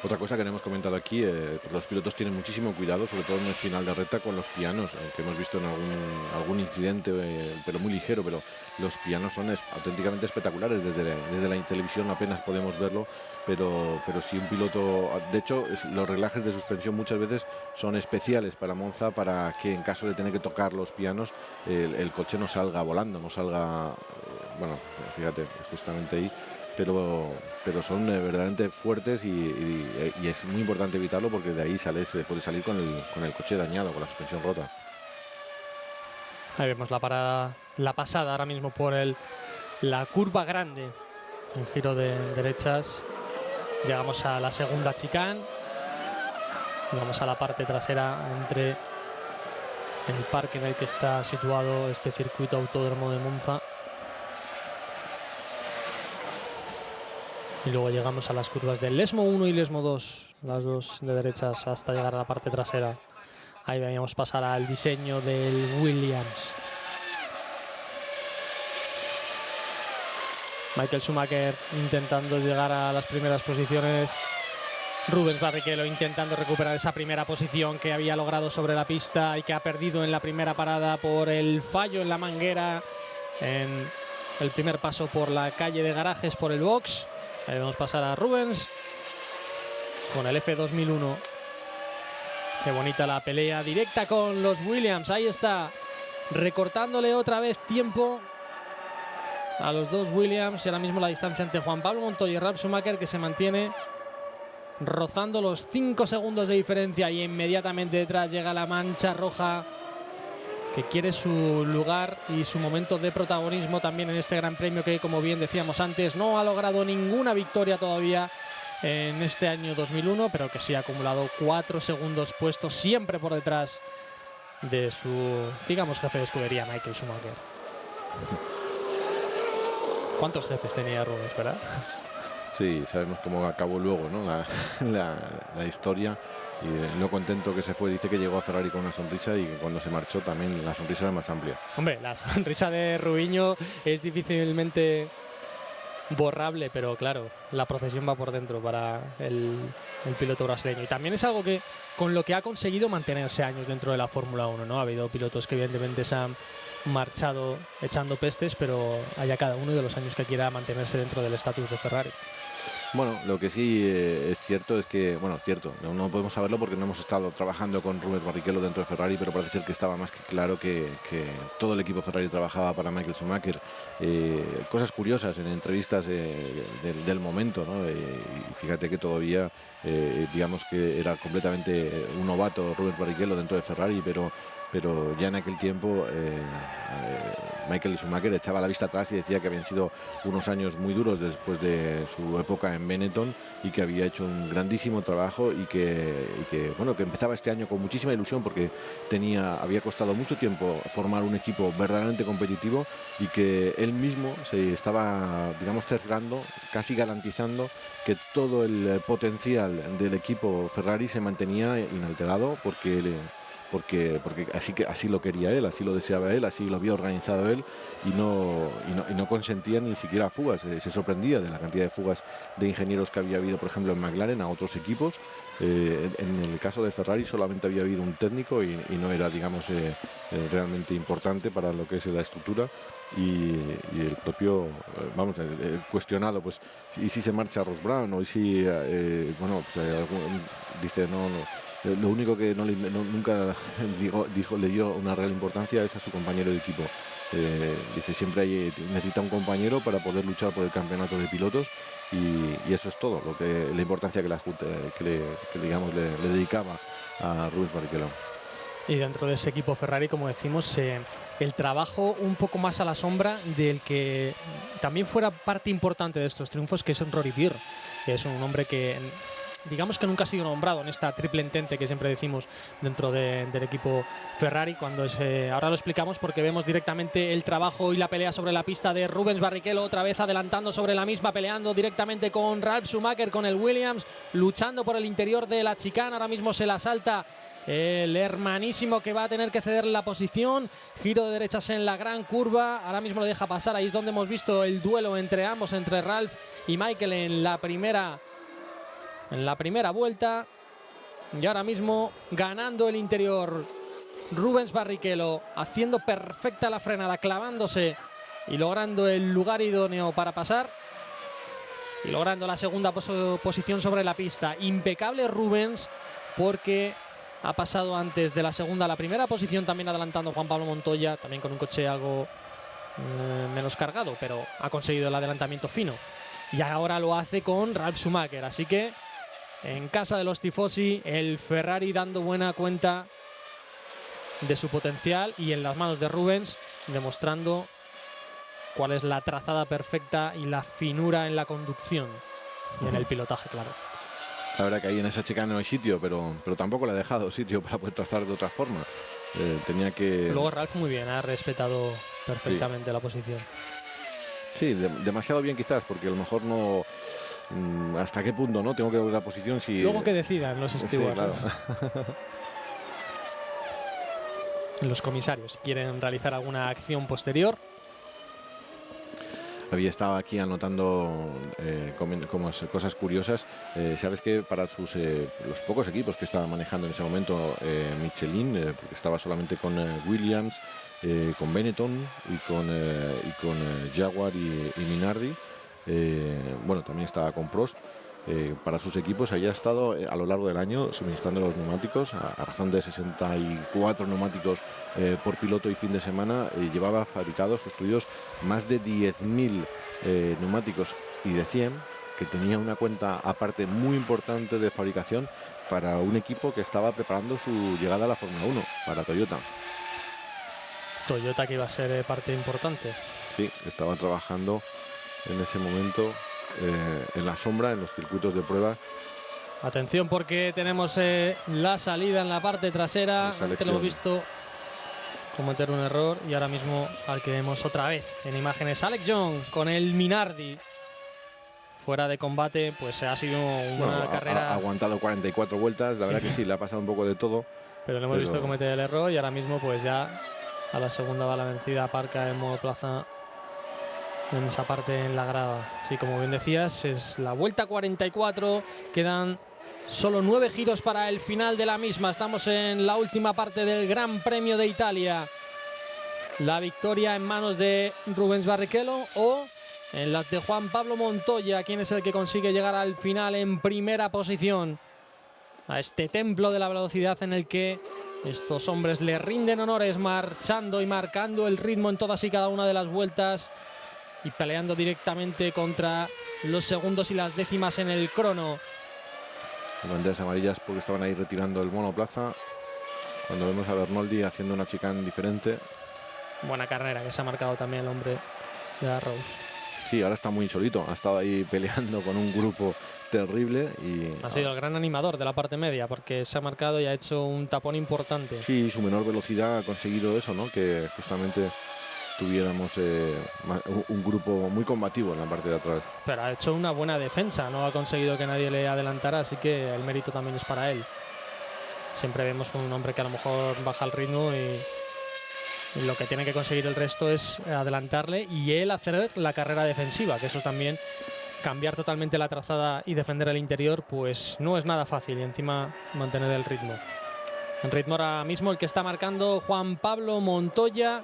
Otra cosa que no hemos comentado aquí, los pilotos tienen muchísimo cuidado, sobre todo en el final de recta, con los pianos, que hemos visto en algún incidente, pero muy ligero, pero los pianos son auténticamente espectaculares. Desde la televisión apenas podemos verlo, pero si un piloto... De hecho, los reglajes de suspensión muchas veces son especiales para Monza, para que en caso de tener que tocar los pianos, el coche no salga volando, no salga... bueno, fíjate, justamente ahí... Pero son verdaderamente fuertes y es muy importante evitarlo, porque de ahí se puede salir con el coche dañado, con la suspensión rota. Ahí vemos la pasada ahora mismo por la curva grande, el giro de derechas. Llegamos a la segunda chicane, vamos a la parte trasera entre el parque en el que está situado este circuito autódromo de Monza. Y luego llegamos a las curvas del Lesmo 1 y Lesmo 2, las dos de derechas, hasta llegar a la parte trasera. Ahí veíamos pasar al diseño del Williams. Michael Schumacher intentando llegar a las primeras posiciones. Rubens Barrichello intentando recuperar esa primera posición que había logrado sobre la pista y que ha perdido en la primera parada por el fallo en la manguera en el primer paso por la calle de garajes, por el box. Ahí vemos pasar a Rubens con el F2001. Qué bonita la pelea directa con los Williams. Ahí está, recortándole otra vez tiempo a los dos Williams. Y ahora mismo la distancia entre Juan Pablo Montoya y Ralf Schumacher, que se mantiene rozando los 5 segundos de diferencia. Y inmediatamente detrás llega la mancha roja, que quiere su lugar y su momento de protagonismo también en este Gran Premio, que, como bien decíamos antes, no ha logrado ninguna victoria todavía en este año 2001, pero que sí ha acumulado 4 segundos puestos, siempre por detrás de su, digamos, jefe de escudería, Michael Schumacher. ¿Cuántos jefes tenía Rubens, verdad? Sí, sabemos cómo acabó luego, ¿no? la historia. Y lo contento que se fue, dice que llegó a Ferrari con una sonrisa y que cuando se marchó también la sonrisa era más amplia. Hombre, la sonrisa de Rubiño es difícilmente borrable, pero claro, la procesión va por dentro para el piloto brasileño. Y también es algo que con lo que ha conseguido mantenerse años dentro de la Fórmula 1, ¿no? Ha habido pilotos que evidentemente se han marchado echando pestes, pero haya cada uno de los años que quiera mantenerse dentro del estatus de Ferrari. Bueno, lo que sí es cierto es que, bueno, cierto, no podemos saberlo porque no hemos estado trabajando con Rubens Barrichello dentro de Ferrari, pero parece ser que estaba más que claro que todo el equipo Ferrari trabajaba para Michael Schumacher. Cosas curiosas en entrevistas del momento, ¿no? Y fíjate que todavía, digamos que era completamente un novato Rubens Barrichello dentro de Ferrari, pero ya en aquel tiempo Michael Schumacher echaba la vista atrás y decía que habían sido unos años muy duros después de su época en Benetton y que había hecho un grandísimo trabajo y que bueno, que empezaba este año con muchísima ilusión porque había costado mucho tiempo formar un equipo verdaderamente competitivo y que él mismo se estaba, digamos, cerrando, casi garantizando que todo el potencial del equipo Ferrari se mantenía inalterado porque así lo quería él, así lo deseaba él, así lo había organizado él y no consentía ni siquiera fugas. Se sorprendía de la cantidad de fugas de ingenieros que había habido, por ejemplo, en McLaren a otros equipos. En el caso de Ferrari solamente había habido un técnico y no era, digamos, realmente importante para lo que es la estructura. Y el propio, cuestionado, pues, y si se marcha Ross Brown o si, bueno, pues, dice no. Lo único que nunca le dio una real importancia es a su compañero de equipo. Dice, siempre necesita un compañero para poder luchar por el campeonato de pilotos y eso es todo, la importancia que digamos, le dedicaba a Rubens Barrichello. Y dentro de ese equipo Ferrari, como decimos, el trabajo un poco más a la sombra del que también fuera parte importante de estos triunfos, que es Rory Bier, que es un hombre que, digamos que nunca ha sido nombrado en esta triple entente que siempre decimos dentro del equipo Ferrari. Ahora lo explicamos porque vemos directamente el trabajo y la pelea sobre la pista de Rubens Barrichello, otra vez adelantando sobre la misma, peleando directamente con Ralf Schumacher, con el Williams, luchando por el interior de la chicana. Ahora mismo se la salta el hermanísimo, que va a tener que ceder la posición. Giro de derechas en la gran curva. Ahora mismo lo deja pasar. Ahí es donde hemos visto el duelo entre ambos, entre Ralf y Michael en la primera vuelta. Y ahora mismo ganando el interior Rubens Barrichello, haciendo perfecta la frenada, clavándose y logrando el lugar idóneo para pasar. Y logrando la segunda posición sobre la pista. Impecable Rubens, porque ha pasado antes de la segunda a la primera posición, también adelantando Juan Pablo Montoya, también con un coche algo menos cargado, pero ha conseguido el adelantamiento fino. Y ahora lo hace con Ralf Schumacher, así que en casa de los tifosi, el Ferrari dando buena cuenta de su potencial y en las manos de Rubens, demostrando cuál es la trazada perfecta y la finura en la conducción y en el pilotaje, claro. La verdad que ahí en esa chicana no hay sitio, pero tampoco le ha dejado sitio para poder trazar de otra forma. Tenía que... Luego Ralf muy bien, ha respetado perfectamente la posición. Sí, demasiado bien quizás, porque a lo mejor no... ¿Hasta qué punto no tengo que dar la posición? Si... Luego que decidan los stewards. Sí, claro. Los comisarios, si quieren realizar alguna acción posterior. Había estado aquí anotando como cosas curiosas. Sabes que para los pocos equipos que estaba manejando en ese momento Michelin, porque estaba solamente con Williams, con Benetton y con Jaguar y Minardi. Bueno, también estaba con Prost. Para sus equipos había estado a lo largo del año suministrando los neumáticos a razón de 64 neumáticos por piloto y fin de semana. Llevaba fabricados, construidos más de 10.000 neumáticos y de 100, que tenía una cuenta aparte muy importante de fabricación para un equipo que estaba preparando su llegada a la Fórmula 1, para Toyota. Toyota, que iba a ser parte importante. Sí, estaba trabajando en ese momento en la sombra, en los circuitos de prueba. Atención, porque tenemos la salida en la parte trasera. Antes lo hemos visto cometer un error y ahora mismo al que vemos otra vez en imágenes Alex Young con el Minardi fuera de combate, pues ha sido una carrera. Ha aguantado 44 vueltas, la verdad que sí, le ha pasado un poco de todo. Pero lo hemos visto cometer el error y ahora mismo pues ya a la segunda va la vencida, aparca en monoplaza en esa parte en la grava. Sí, como bien decías, es la vuelta 44, quedan solo 9 giros para el final de la misma. Estamos en la última parte del Gran Premio de Italia. La victoria en manos de Rubens Barrichello o en las de Juan Pablo Montoya, quien es el que consigue llegar al final en primera posición a este templo de la velocidad en el que estos hombres le rinden honores, marchando y marcando el ritmo en todas y cada una de las vueltas y peleando directamente contra los segundos y las décimas en el crono. Banderas amarillas porque estaban ahí retirando el monoplaza. Cuando vemos a Bernoldi haciendo una chicane diferente. Buena carrera que se ha marcado también el hombre de Arrows. Sí, ahora está muy solito. Ha estado ahí peleando con un grupo terrible. Ha sido el gran animador de la parte media porque se ha marcado y ha hecho un tapón importante. Sí, su menor velocidad ha conseguido eso, ¿no? Que justamente tuviéramos un grupo muy combativo en la parte de atrás. Pero ha hecho una buena defensa, no ha conseguido que nadie le adelantara, así que el mérito también es para él. Siempre vemos un hombre que a lo mejor baja el ritmo y lo que tiene que conseguir el resto es adelantarle y él hacer la carrera defensiva, que eso también, cambiar totalmente la trazada y defender el interior, pues no es nada fácil y encima mantener el ritmo. En ritmo ahora mismo el que está marcando Juan Pablo Montoya,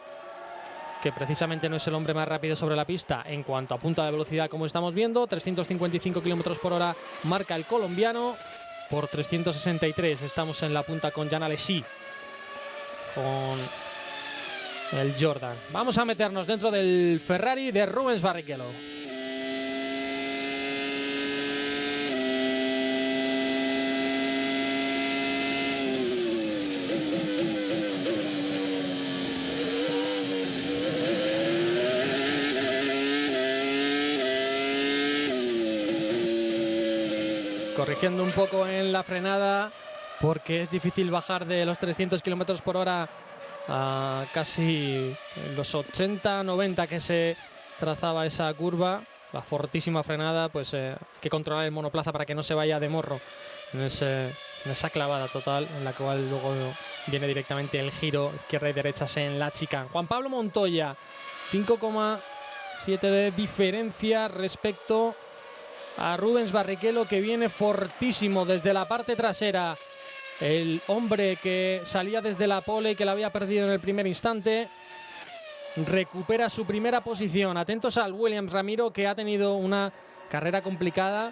que precisamente no es el hombre más rápido sobre la pista en cuanto a punta de velocidad, como estamos viendo. 355 km por hora marca el colombiano por 363. Estamos en la punta con Jan Alesi, con el Jordan. Vamos a meternos dentro del Ferrari de Rubens Barrichello. Corrigiendo un poco en la frenada porque es difícil bajar de los 300 km por hora a casi los 80-90 que se trazaba esa curva. La fortísima frenada, pues hay que controlar el monoplaza para que no se vaya de morro en esa clavada total, en la cual luego viene directamente el giro izquierda y derecha en la chicane. Juan Pablo Montoya, 5,7 de diferencia respecto a Rubens Barrichello, que viene fortísimo desde la parte trasera. El hombre que salía desde la pole y que la había perdido en el primer instante recupera su primera posición. Atentos al Williams, Ramiro, que ha tenido una carrera complicada.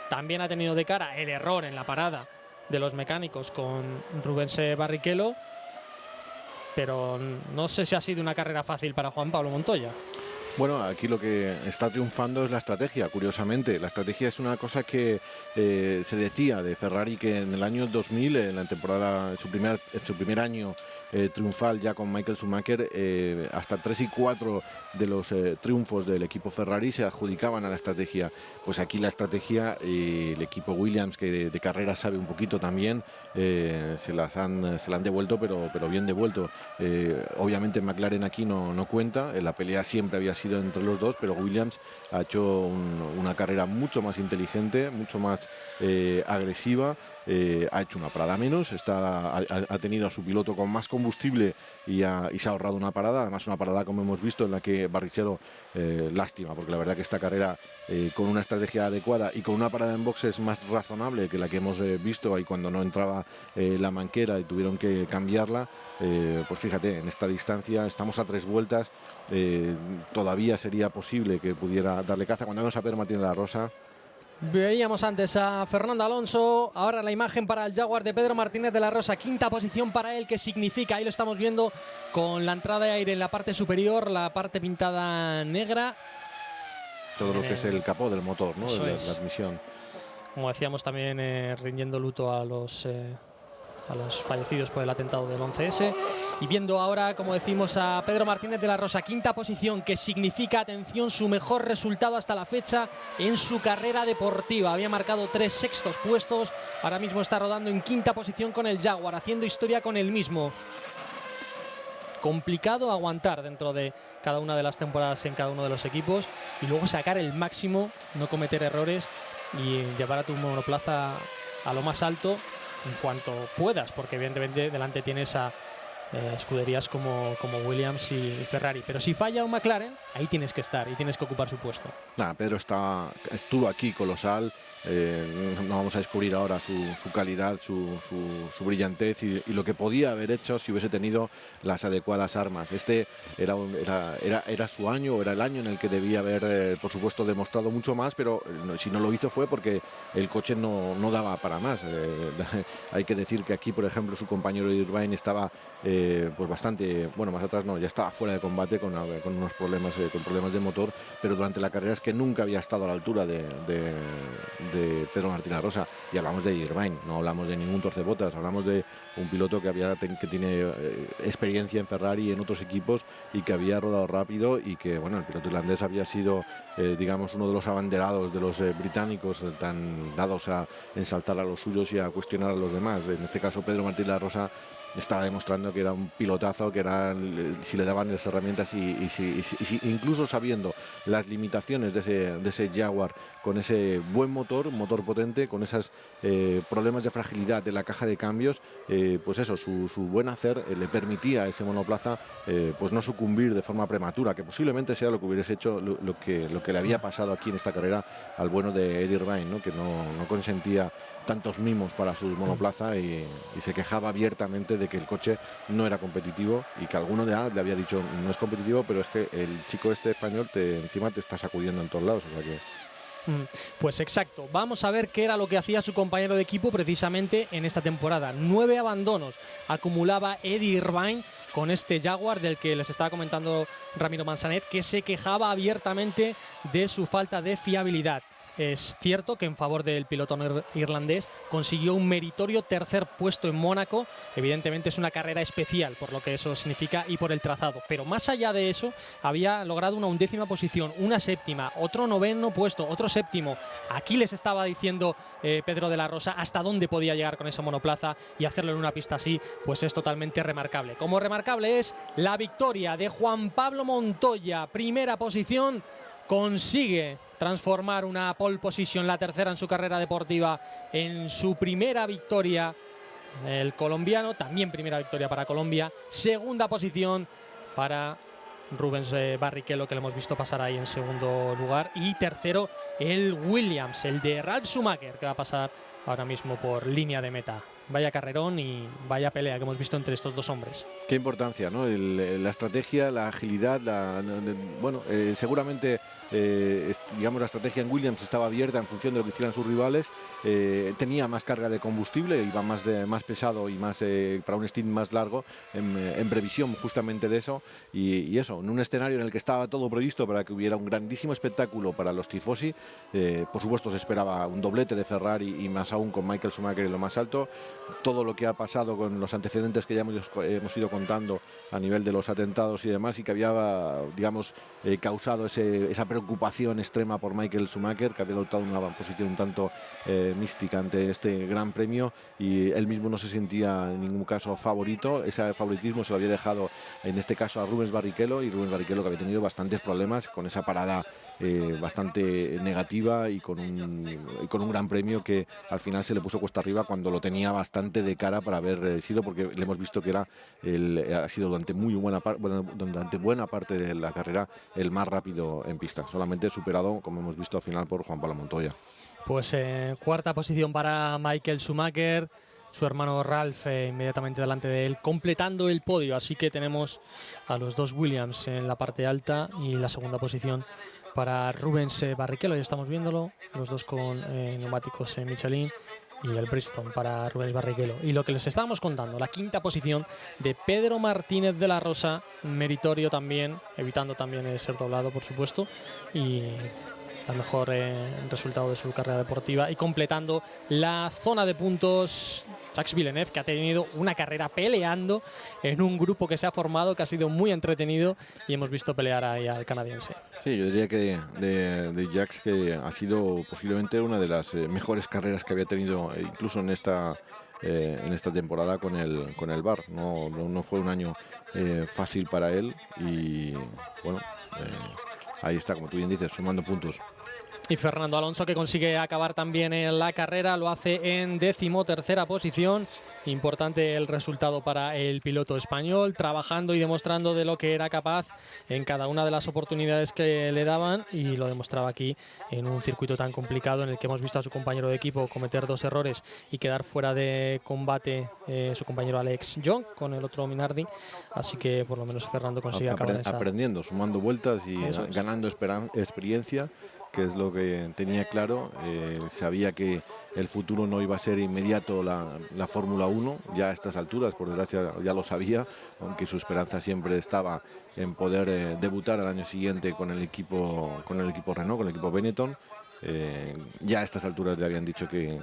También ha tenido de cara el error en la parada de los mecánicos con Rubens Barrichello, pero no sé si ha sido una carrera fácil para Juan Pablo Montoya. Bueno, aquí lo que está triunfando es la estrategia, curiosamente. La estrategia es una cosa que se decía de Ferrari, que en el año 2000, en la temporada, en su primer año triunfal ya con Michael Schumacher, hasta 3 y 4 de los triunfos del equipo Ferrari se adjudicaban a la estrategia. Pues aquí la estrategia, el equipo Williams, que de carrera sabe un poquito también, se la han devuelto, pero bien devuelto. Obviamente McLaren aquí no cuenta, la pelea siempre había sido entre los dos, pero Williams ha hecho una carrera mucho más inteligente, mucho más agresiva. Ha hecho una parada menos, ha tenido a su piloto con más combustible y se ha ahorrado una parada, además una parada, como hemos visto, en la que Barrichello, lástima, porque la verdad que esta carrera con una estrategia adecuada y con una parada en boxes más razonable que la que hemos visto ahí cuando no entraba la manquera y tuvieron que cambiarla, pues fíjate, en esta distancia estamos a 3 vueltas, todavía sería posible que pudiera darle caza. Cuando vemos a Pedro Martínez de la Rosa, veíamos antes a Fernando Alonso, ahora la imagen para el Jaguar de Pedro Martínez de la Rosa, quinta posición para él, que significa, ahí lo estamos viendo con la entrada de aire en la parte superior, la parte pintada negra. Todo lo que es el capó del motor, ¿no? De la transmisión. Como decíamos también, rindiendo luto a los fallecidos por el atentado del 11S. Y viendo ahora, como decimos, a Pedro Martínez de la Rosa, quinta posición, que significa, atención, su mejor resultado hasta la fecha en su carrera deportiva. Había marcado 3 sextos puestos, ahora mismo está rodando en quinta posición con el Jaguar, haciendo historia con el mismo. complicado aguantar dentro de cada una de las temporadas en cada uno de los equipos y luego sacar el máximo, no cometer errores y llevar a tu monoplaza a lo más alto en cuanto puedas, porque evidentemente delante tienes a escuderías como Williams y Ferrari, pero si falla un McLaren, ahí tienes que estar y tienes que ocupar su puesto. Pedro estuvo aquí colosal. No vamos a descubrir ahora su calidad, su brillantez y lo que podía haber hecho si hubiese tenido las adecuadas armas. Este era su año, era el año en el que debía haber, por supuesto, demostrado mucho más, pero si no lo hizo fue porque el coche no daba para más. Hay que decir que aquí, por ejemplo, su compañero Irvine estaba pues bastante, bueno, más atrás no, ya estaba fuera de combate con unos problemas, con problemas de motor, pero durante la carrera es que nunca había estado a la altura de Pedro Martín Rosa. Y hablamos de Irvine, no hablamos de ningún torcebotas, hablamos de un piloto que tiene experiencia en Ferrari y en otros equipos y que había rodado rápido y que, bueno, el piloto irlandés había sido, digamos, uno de los abanderados de los británicos, tan dados a ensalzar a los suyos y a cuestionar a los demás. En este caso, Pedro Martín Rosa estaba demostrando que era un pilotazo, que era, si le daban las herramientas y incluso sabiendo las limitaciones de ese Jaguar, con ese buen motor, un motor potente, con esos problemas de fragilidad de la caja de cambios, pues eso, su buen hacer le permitía a ese monoplaza pues no sucumbir de forma prematura, que posiblemente sea lo que hubiese hecho lo que le había pasado aquí en esta carrera al bueno de Eddie Irvine, ¿no? Que no consentía tantos mimos para su monoplaza y se quejaba abiertamente de que el coche no era competitivo y que alguno le había dicho no es competitivo, pero es que el chico este español encima te está sacudiendo en todos lados, o sea que... Pues exacto, vamos a ver qué era lo que hacía su compañero de equipo precisamente en esta temporada. 9 abandonos acumulaba Eddie Irvine con este Jaguar del que les estaba comentando Ramiro Manzanet, que se quejaba abiertamente de su falta de fiabilidad. Es cierto que en favor del piloto irlandés consiguió un meritorio tercer puesto en Mónaco. Evidentemente es una carrera especial por lo que eso significa y por el trazado. Pero más allá de eso, había logrado una 11ª posición, una 7ª, otro 9º puesto, otro 7º. Aquí les estaba diciendo Pedro de la Rosa hasta dónde podía llegar con esa monoplaza y hacerlo en una pista así, pues es totalmente remarcable. Como remarcable es la victoria de Juan Pablo Montoya, primera posición. Consigue transformar una pole position, la tercera en su carrera deportiva, en su primera victoria. El colombiano, también primera victoria para Colombia. Segunda posición para Rubens Barrichello, que lo hemos visto pasar ahí en segundo lugar. Y tercero, el Williams, el de Ralf Schumacher, que va a pasar ahora mismo por línea de meta. Vaya carrerón y vaya pelea que hemos visto entre estos dos hombres. Qué importancia, ¿no? La estrategia, la agilidad, seguramente, digamos, la estrategia en Williams estaba abierta en función de lo que hicieran sus rivales. Tenía más carga de combustible, iba más pesado y más para un stint más largo, en previsión justamente de eso. Y eso, en un escenario en el que estaba todo previsto para que hubiera un grandísimo espectáculo para los tifosi. Por supuesto, se esperaba un doblete de Ferrari y más aún con Michael Schumacher en lo más alto. Todo lo que ha pasado con los antecedentes que ya hemos ido contando a nivel de los atentados y demás, y que había, digamos, causado esa preocupación extrema por Michael Schumacher, que había adoptado una posición un tanto mística ante este gran premio, y él mismo no se sentía en ningún caso favorito. Ese favoritismo se lo había dejado en este caso a Rubens Barrichello, y Rubens Barrichello, que había tenido bastantes problemas con esa parada bastante negativa y con un gran premio que al final se le puso cuesta arriba cuando lo tenía bastante de cara para haber sido, porque le hemos visto que ha sido durante buena parte de la carrera el más rápido en pista, solamente superado, como hemos visto al final, por Juan Pablo Montoya. Pues cuarta posición para Michael Schumacher, su hermano Ralf inmediatamente delante de él, completando el podio. Así que tenemos a los dos Williams en la parte alta y la segunda posición para Rubens Barrichello, ya estamos viéndolo, los dos con neumáticos Michelin, y el Bristol para Rubens Barrichello. Y lo que les estábamos contando, la quinta posición de Pedro Martínez de la Rosa, meritorio también, evitando también ser doblado, por supuesto, y el mejor resultado de su carrera deportiva, y completando la zona de puntos Jacques Villeneuve, que ha tenido una carrera peleando en un grupo que se ha formado, que ha sido muy entretenido, y hemos visto pelear ahí al canadiense. Sí, yo diría que de Jacques, que ha sido posiblemente una de las mejores carreras que había tenido incluso en esta en esta temporada con el VAR. No fue un año fácil para él y bueno, ahí está, como tú bien dices, sumando puntos. Y Fernando Alonso, que consigue acabar también en la carrera, lo hace en 13ª posición. Importante el resultado para el piloto español, trabajando y demostrando de lo que era capaz en cada una de las oportunidades que le daban, y lo demostraba aquí en un circuito tan complicado en el que hemos visto a su compañero de equipo cometer 2 errores y quedar fuera de combate su compañero Alex Young con el otro Minardi. Así que por lo menos Fernando consigue acabar en esa... aprendiendo, sumando vueltas y ganando experiencia, que es lo que tenía claro. Sabía que el futuro no iba a ser inmediato la Fórmula 1, ya a estas alturas, por desgracia ya lo sabía, aunque su esperanza siempre estaba en poder debutar al año siguiente con el equipo Renault, con el equipo Benetton. Ya a estas alturas le habían dicho que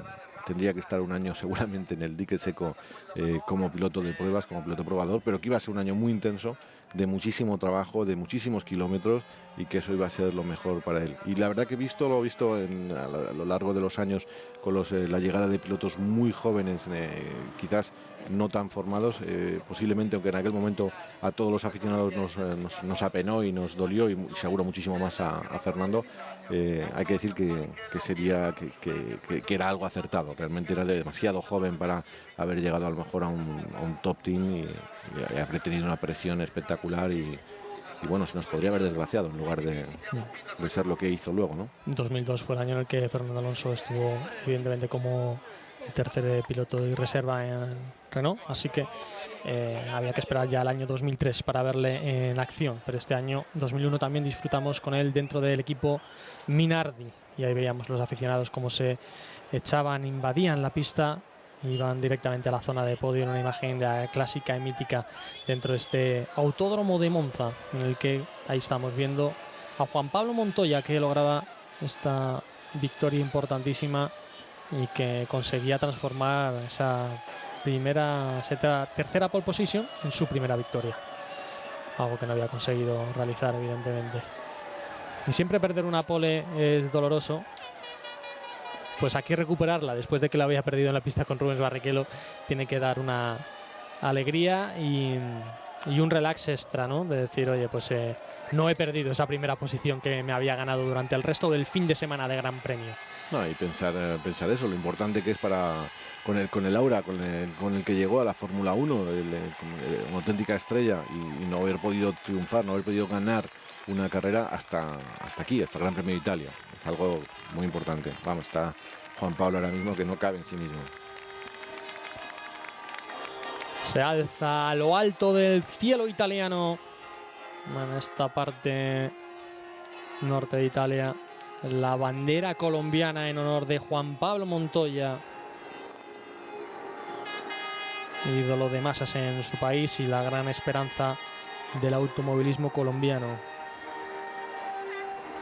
tendría que estar un año seguramente en el dique seco como piloto de pruebas, como piloto probador, pero que iba a ser un año muy intenso, de muchísimo trabajo, de muchísimos kilómetros, y que eso iba a ser lo mejor para él. Y la verdad que lo he visto a lo largo de los años con la llegada de pilotos muy jóvenes, quizás no tan formados, posiblemente, aunque en aquel momento a todos los aficionados nos apenó y nos dolió, y seguro muchísimo más a Fernando. Hay que decir que era algo acertado. Realmente era demasiado joven para haber llegado a lo mejor a un top team y haber tenido una presión espectacular y bueno, se nos podría haber desgraciado en lugar de ser lo que hizo luego, ¿no? 2002 fue el año en el que Fernando Alonso estuvo evidentemente como tercer piloto de reserva en Renault, así que había que esperar ya el año 2003 para verle en acción, pero este año 2001 también disfrutamos con él dentro del equipo Minardi, y ahí veíamos los aficionados cómo se echaban, invadían la pista, iban directamente a la zona de podio en una imagen clásica y mítica dentro de este autódromo de Monza, en el que ahí estamos viendo a Juan Pablo Montoya, que lograba esta victoria importantísima y que conseguía transformar esa tercera pole position en su primera victoria, algo que no había conseguido realizar evidentemente. Y siempre perder una pole es doloroso, pues aquí recuperarla después de que la había perdido en la pista con Rubens Barrichello tiene que dar una alegría y un relax extra, ¿no? De decir, oye, pues no he perdido esa primera posición que me había ganado durante el resto del fin de semana de Gran Premio. No, y pensar eso, lo importante que es con el aura con el que llegó a la Fórmula 1, una auténtica estrella, y no haber podido triunfar, no haber podido ganar una carrera hasta aquí, hasta el Gran Premio de Italia. Es algo muy importante. Vamos, está Juan Pablo ahora mismo que no cabe en sí mismo. Se alza a lo alto del cielo italiano, en esta parte norte de Italia, la bandera colombiana en honor de Juan Pablo Montoya, ídolo de masas en su país y la gran esperanza del automovilismo colombiano.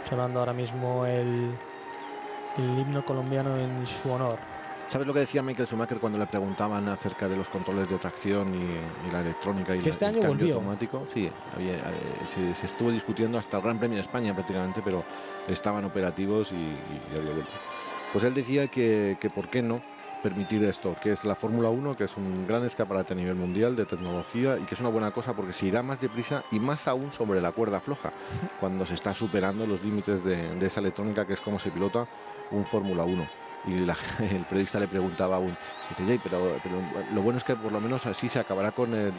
Sonando ahora mismo el himno colombiano en su honor. ¿Sabes lo que decía Michael Schumacher cuando le preguntaban acerca de los controles de tracción y la electrónica y que este año el cambio volvió automático? Sí, se estuvo discutiendo hasta el Gran Premio de España prácticamente, pero estaban operativos y había vuelto. Pues él decía que por qué no permitir esto, que es la Fórmula 1, que es un gran escaparate a nivel mundial de tecnología y que es una buena cosa porque se irá más deprisa y más aún sobre la cuerda floja, cuando se está superando los límites de esa electrónica, que es como se pilota un Fórmula 1. Y el periodista le preguntaba aún, dice, pero lo bueno es que por lo menos así se acabará con la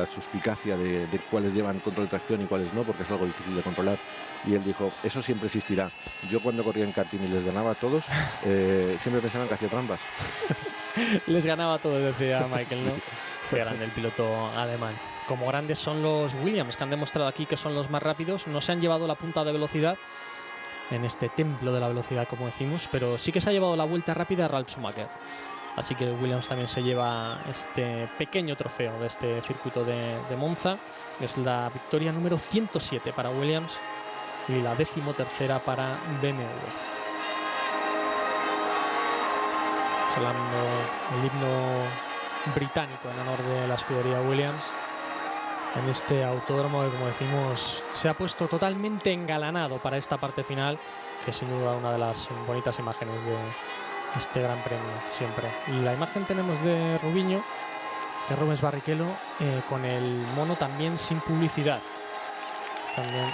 suspicacia de cuáles llevan control de tracción y cuáles no, porque es algo difícil de controlar. Y él dijo, eso siempre existirá. Yo cuando corría en karting y les ganaba a todos, siempre pensaban que hacía trampas. Les ganaba a todos, decía Michael, ¿no? Qué grande el piloto alemán. Como grandes son los Williams, que han demostrado aquí que son los más rápidos. No se han llevado la punta de velocidad en este templo de la velocidad, como decimos, pero sí que se ha llevado la vuelta rápida a Ralf Schumacher. Así que Williams también se lleva este pequeño trofeo de este circuito de Monza. Es la victoria número 107 para Williams y la 13ª para BMW. Sonando el himno británico en honor de la escudería Williams en este autódromo que, como decimos, se ha puesto totalmente engalanado para esta parte final, que es sin duda una de las bonitas imágenes este gran premio siempre. Y la imagen tenemos de Rubiño, de Rubens Barrichello, con el mono también sin publicidad, también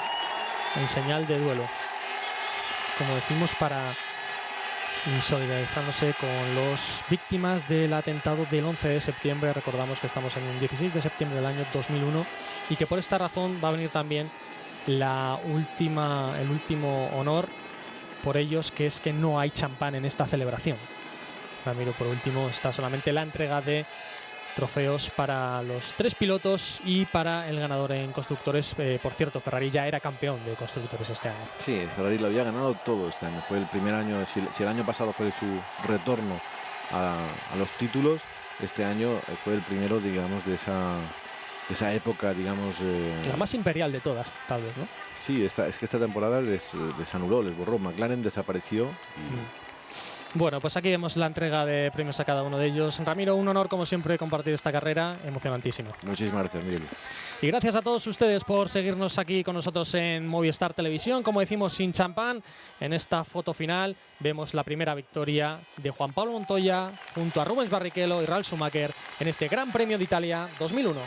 en señal de duelo, como decimos, y solidarizándose con los víctimas del atentado del 11 de septiembre. Recordamos que estamos en el 16 de septiembre del año 2001 y que por esta razón va a venir también el último honor por ellos, que es que no hay champán en esta celebración. Ramiro, por último, está solamente la entrega de trofeos para los 3 pilotos y para el ganador en constructores. Por cierto, Ferrari ya era campeón de constructores este año. Sí, Ferrari lo había ganado todo este año. Fue el primer año, si el año pasado fue su retorno a los títulos, este año fue el primero, digamos, de esa época, digamos... la más imperial de todas, tal vez, ¿no? Sí, es que esta temporada les anuló, les borró. McLaren desapareció y... Bueno, pues aquí vemos la entrega de premios a cada uno de ellos. Ramiro, un honor como siempre compartir esta carrera, emocionantísimo. Muchísimas gracias, Miguel. Y gracias a todos ustedes por seguirnos aquí con nosotros en Movistar Televisión. Como decimos, sin champán, en esta foto final vemos la primera victoria de Juan Pablo Montoya junto a Rubens Barrichello y Ralf Schumacher en este Gran Premio de Italia 2001.